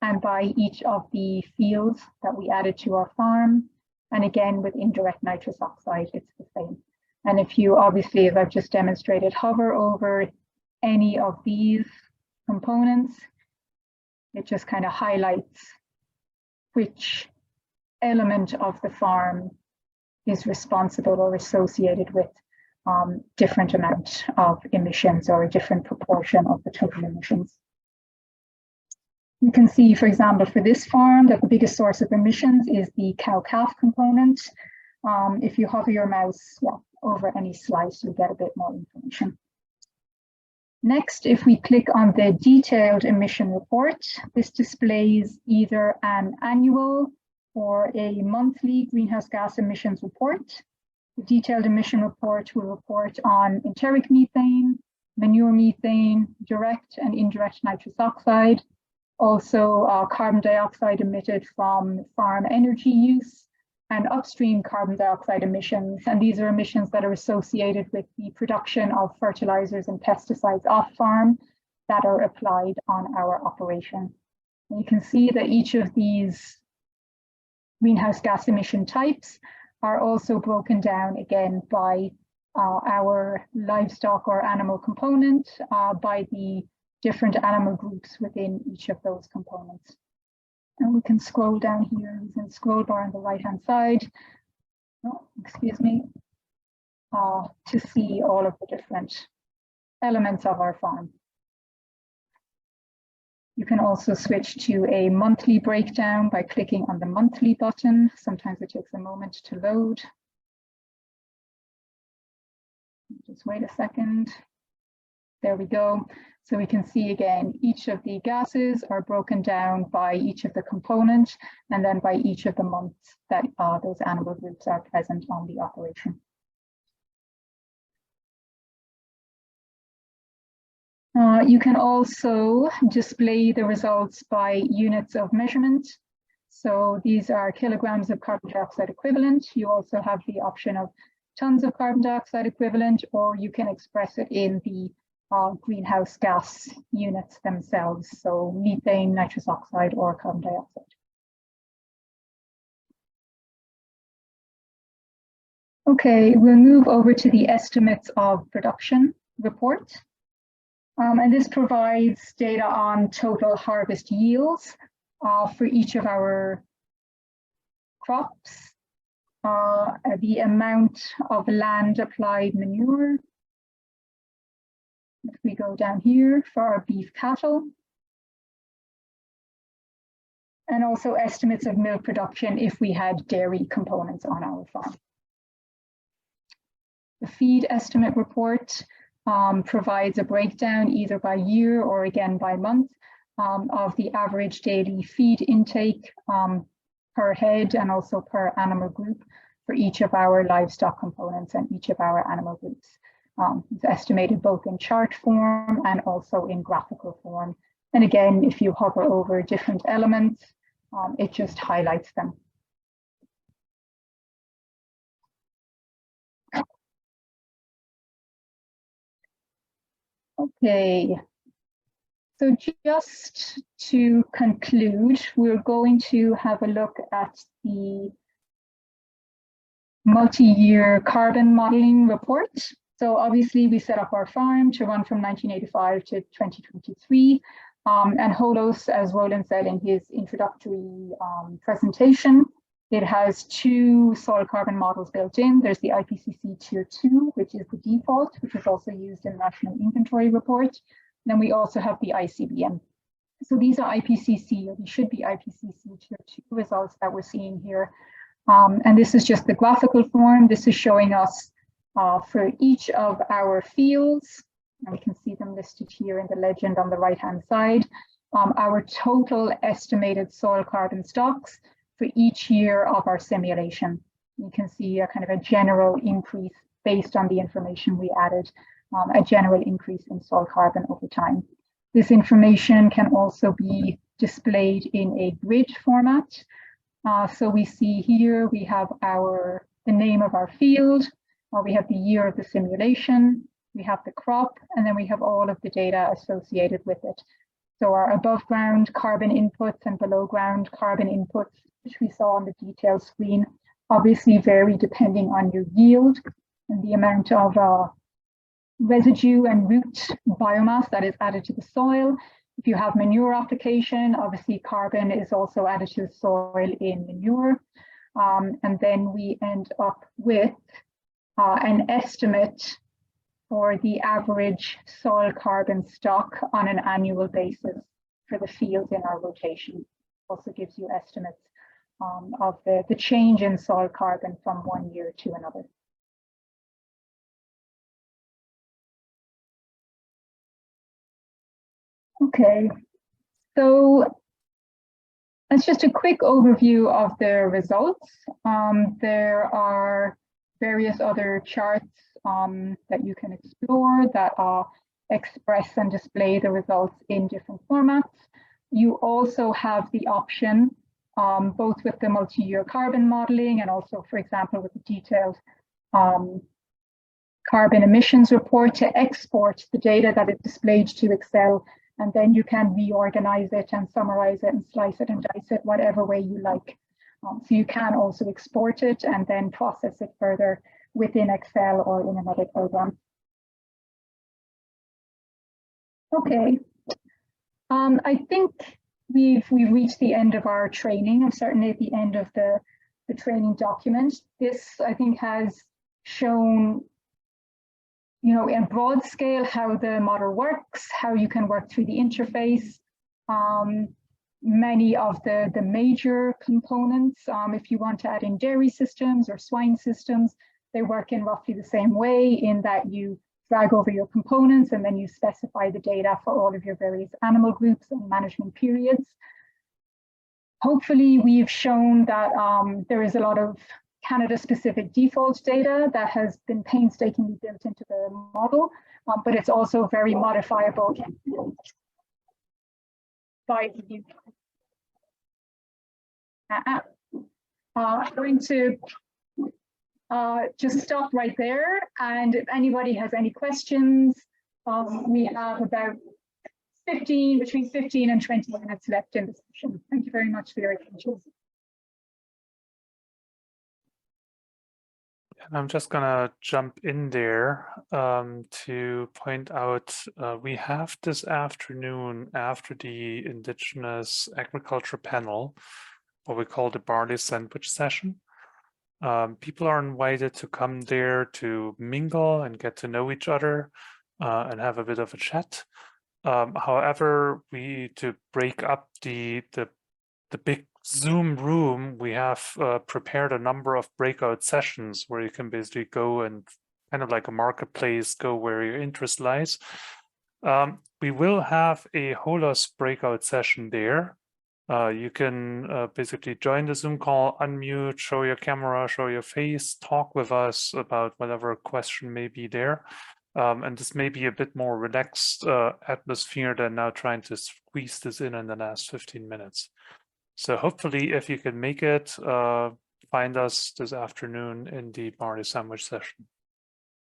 and by each of the fields that we added to our farm. And again, with indirect nitrous oxide, it's the same. And if you obviously, as I've just demonstrated, hover over any of these components, it just kind of highlights which element of the farm is responsible or associated with different amount of emissions or a different proportion of the total emissions. You can see, for example, for this farm, that the biggest source of emissions is the cow-calf component. If you hover your mouse over any slice, you'll get a bit more information. Next, if we click on the detailed emission report, this displays either an annual or a monthly greenhouse gas emissions report. The detailed emission report will report on enteric methane, manure methane, direct and indirect nitrous oxide, also carbon dioxide emitted from farm energy use, and upstream carbon dioxide emissions. And these are emissions that are associated with the production of fertilizers and pesticides off farm that are applied on our operation. And you can see that each of these greenhouse gas emission types are also broken down again by our livestock or animal component, by the different animal groups within each of those components. And we can scroll down here using the scroll bar on the right hand side, to see all of the different elements of our farm. You can also switch to a monthly breakdown by clicking on the monthly button. Sometimes it takes a moment to load. Just wait a second. There we go. So we can see again, each of the gases are broken down by each of the components and then by each of the months that those animal groups are present on the operation. You can also display the results by units of measurement. So these are kilograms of carbon dioxide equivalent. You also have the option of tons of carbon dioxide equivalent, or you can express it in the greenhouse gas units themselves. So methane, nitrous oxide, or carbon dioxide. Okay, we'll move over to the estimates of production report. And this provides data on total harvest yields for each of our crops, the amount of land applied manure, If we go down here for our beef cattle, and also estimates of milk production if we had dairy components on our farm. The feed estimate report provides a breakdown either by year or again by month of the average daily feed intake per head and also per animal group for each of our livestock components and each of our animal groups. It's estimated both in chart form and also in graphical form. And again, if you hover over different elements, it just highlights them. Okay, so just to conclude, we're going to have a look at the multi-year carbon modeling report. So obviously we set up our farm to run from 1985 to 2023. And Holos, as Roland said in his introductory presentation, it has two soil carbon models built in. There's the IPCC Tier 2, which is the default, which is also used in the National Inventory Report. Then we also have the ICBM. So these are IPCC, or these should be IPCC Tier 2 results that we're seeing here. And this is just the graphical form. This is showing us for each of our fields, and we can see them listed here in the legend on the right-hand side, our total estimated soil carbon stocks for each year of our simulation. You can see a kind of a general increase based on the information we added, a general increase in soil carbon over time. This information can also be displayed in a grid format. So we see here we have the name of our field, we have the year of the simulation, we have the crop, and then we have all of the data associated with it. So our above ground carbon inputs and below ground carbon inputs, which we saw on the detail screen, obviously vary depending on your yield and the amount of residue and root biomass that is added to the soil. If you have manure application, obviously carbon is also added to the soil in manure. And then we end up with an estimate for the average soil carbon stock on an annual basis for the fields in our rotation. Also gives you estimates of the change in soil carbon from one year to another. Okay, so that's just a quick overview of the results. There are various other charts that you can explore that express and display the results in different formats. You also have the option, both with the multi-year carbon modeling and also, for example, with the detailed carbon emissions report, to export the data that is displayed to Excel, and then you can reorganize it and summarize it and slice it and dice it whatever way you like. So you can also export it and then process it further within Excel or in another program. Okay, I think we've reached the end of our training. I'm certainly at the end of the training document. This, I think, has shown, you know, in broad scale how the model works, how you can work through the interface. Many of the major components, if you want to add in dairy systems or swine systems, they work in roughly the same way, in that you drag over your components and then you specify the data for all of your various animal groups and management periods. Hopefully we've shown that there is a lot of Canada-specific default data that has been painstakingly built into the model, but it's also very modifiable by the I'm going to just stop right there, and if anybody has any questions, we have about between 15 and 20 minutes left in the session. Thank you very much for your attention. And I'm just gonna jump in there to point out we have this afternoon, after the Indigenous Agriculture panel, what we call the barley sandwich session. People are invited to come there to mingle and get to know each other. and have a bit of a chat. However, to break up the big Zoom room, we have prepared a number of breakout sessions where you can basically go and kind of like a marketplace, go where your interest lies. We will have a Holos breakout session there. You can basically join the Zoom call, unmute, show your camera, show your face, talk with us about whatever question may be there. And this may be a bit more relaxed atmosphere than now trying to squeeze this in the last 15 minutes. So hopefully, if you can make it, find us this afternoon in the barley sandwich session.